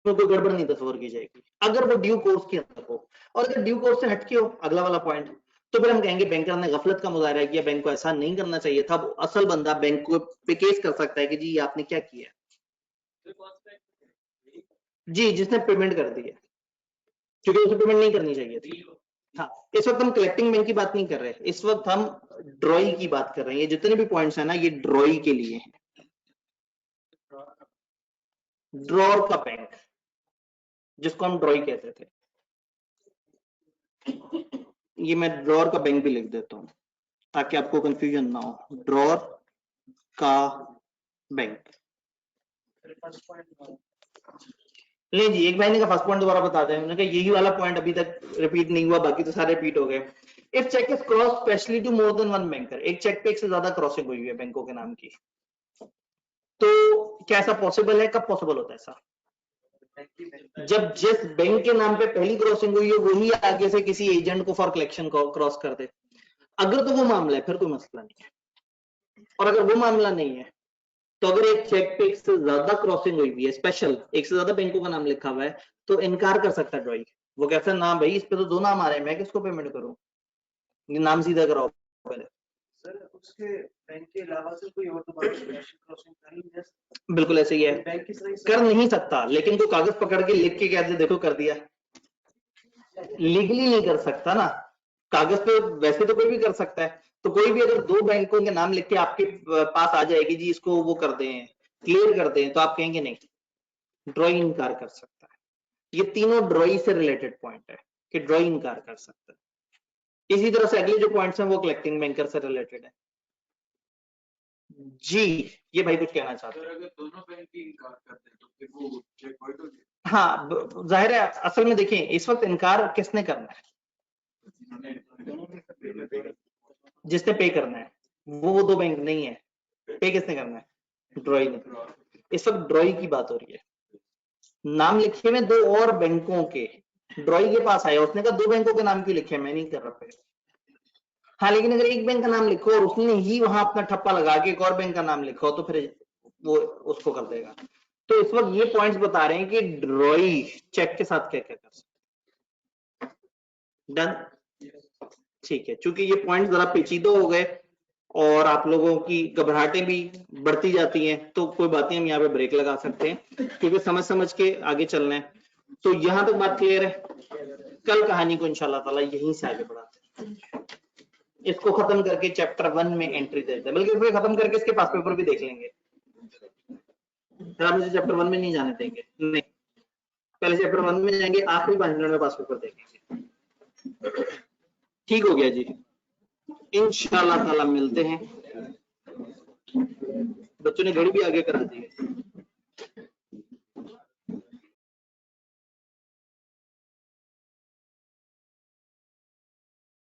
कोई गड़बड़ नहीं तस्वीर की जाएगी अगर वो ड्यू कोर्स के अंदर हो। और अगर ड्यू कोर्स से हटके हो, अगला वाला पॉइंट, तो फिर हम कहेंगे बैंकर ने गफलत का मुजाहरा किया, बैंक को ऐसा नहीं करना चाहिए था, असल बंदा बैंक को पे केस कर सकता है कि जी आपने क्या किया, जी जिसने पेमेंट कर दी है, क्योंकि उसे पेमेंट नहीं करनी चाहिए थी। हाँ, इस वक्त हम कलेक्टिंग बैंक की बात नहीं कर रहे, इस वक्त हम ड्रॉई की बात कर रहे हैं, ये जितने भी पॉइंट्स है ना ये ड्रॉई के लिए है, ड्रॉर का बैंक जिसको हम ड्रॉई कहते थे, ये मैं ड्रॉर का बैंक भी लिख देता हूं ताकि आपको कंफ्यूजन ना हो, ड्रॉर का बैंक। नहीं जी, एक महीने का फर्स्ट पॉइंट दोबारा बता दें, उन्होंने कहा यही वाला पॉइंट अभी तक रिपीट नहीं हुआ, बाकी तो सारे रिपीट हो गए। If cheque is cross specially to more than one banker, एक चेक पे एक से ज्यादा क्रॉसिंग हुई है बैंकों के नाम की, तो क्या ऐसा पॉसिबल है, कब पॉसिबल होता है ऐसा, जब जिस बैंक के नाम पे पहली क्रॉसिंग हुई है वही आगे से किसी एजेंट को फॉर कलेक्शन क्रॉस कर दे, अगर तो वो मामला है फिर कोई मसला नहीं है, और अगर वो मामला नहीं है तो अगर एक चेक पे एक से ज्यादा क्रॉसिंग हुई है, स्पेशल एक से ज्यादा बैंकों का नाम लिखा हुआ है, तो इनकार कर सकता है ड्रॉई, वो कहता है ना भाई इस पे तो 2 नाम आ रहे हैं, मैं किसको पेमेंट करूं, ये नाम सीधा कराओ पहले। सर उसके बैंक के अलावा से कोई और दोबारा क्रॉसिंग कर नहीं है, बिल्कुल ऐसे ही है, बैंक किस तरह से कर नहीं सकता, लेकिन कोई कागज पकड़ के लिख के कह दे देखो कर दिया, लीगली नहीं कर सकता ना, कागज पे वैसे तो कोई भी कर सकता है, तो कोई भी अगर 2 बैंकों के नाम लिख के आपके पास आ जाएगी जी इसको वो कर दें, क्लियर कर दें, तो आप कहेंगे नहीं, ड्रॉई इनकार कर सकता है। ये तीनों ड्रॉई से रिलेटेड पॉइंट है कि ड्रॉई इनकार कर सकता है। इसी तरह से अगले जो पॉइंट्स हैं वो कलेक्टिंग बैंकर से रिलेटेड है। जी, ये भाई कुछ कहना चाहते सर हैं। अगर दोनों बैंक ही इनकार करते हैं तो फिर वो चेक वाइट हो जाएगा। हाँ, जाहिर है, असल में देखें इस वक्त इनकार किसने करना है, जिसने पे करना है, वो दो बैंक नहीं है। पे किसने करना है, ड्रॉई ने। इस वक्त ड्रॉई की बात हो रही है, नाम लिखे हुए दो और बैंकों के, ड्रॉई के पास आया, उसने कहा दो बैंकों के नाम क्यों लिखे, मैं नहीं कर रहा पे। हाँ, लेकिन अगर एक बैंक का नाम लिखो और उसने ही वहां अपना ठप्पा लगा के एक और बैंक का नाम लिखो तो फिर वो उसको कर देगा। तो इस वक्त ये पॉइंट्स बता रहे हैं कि ड्रॉई चेक के साथ क्या क्या कर सकते। डन, ठीक है। चूंकि ये पॉइंट जरा पेचीदा हो गए और आप लोगों की घबराहटें भी बढ़ती जाती हैं, तो कोई बात नहीं, हम यहाँ पे ब्रेक लगा सकते हैं क्योंकि समझ समझ के आगे चलना है। तो यहां तक बात क्लियर है। कल कहानी को इंशाल्लाह ताला यहीं से आगे बढ़ाते हैं, इसको खत्म करके चैप्टर 1 में एंट्री देते हैं, बल्कि इसको खत्म करके इसके पास पेपर भी देख लेंगे। फिर आप मुझे चैप्टर 1 में नहीं जाने देंगे, नहीं, पहले चैप्टर 1 में जाएंगे, आखिरी 5 मिनट में पास पेपर देखेंगे। ठीक हो गया जी, इंशाल्लाह ताला मिलते हैं। बच्चों ने घड़ी भी आगे करा दी है।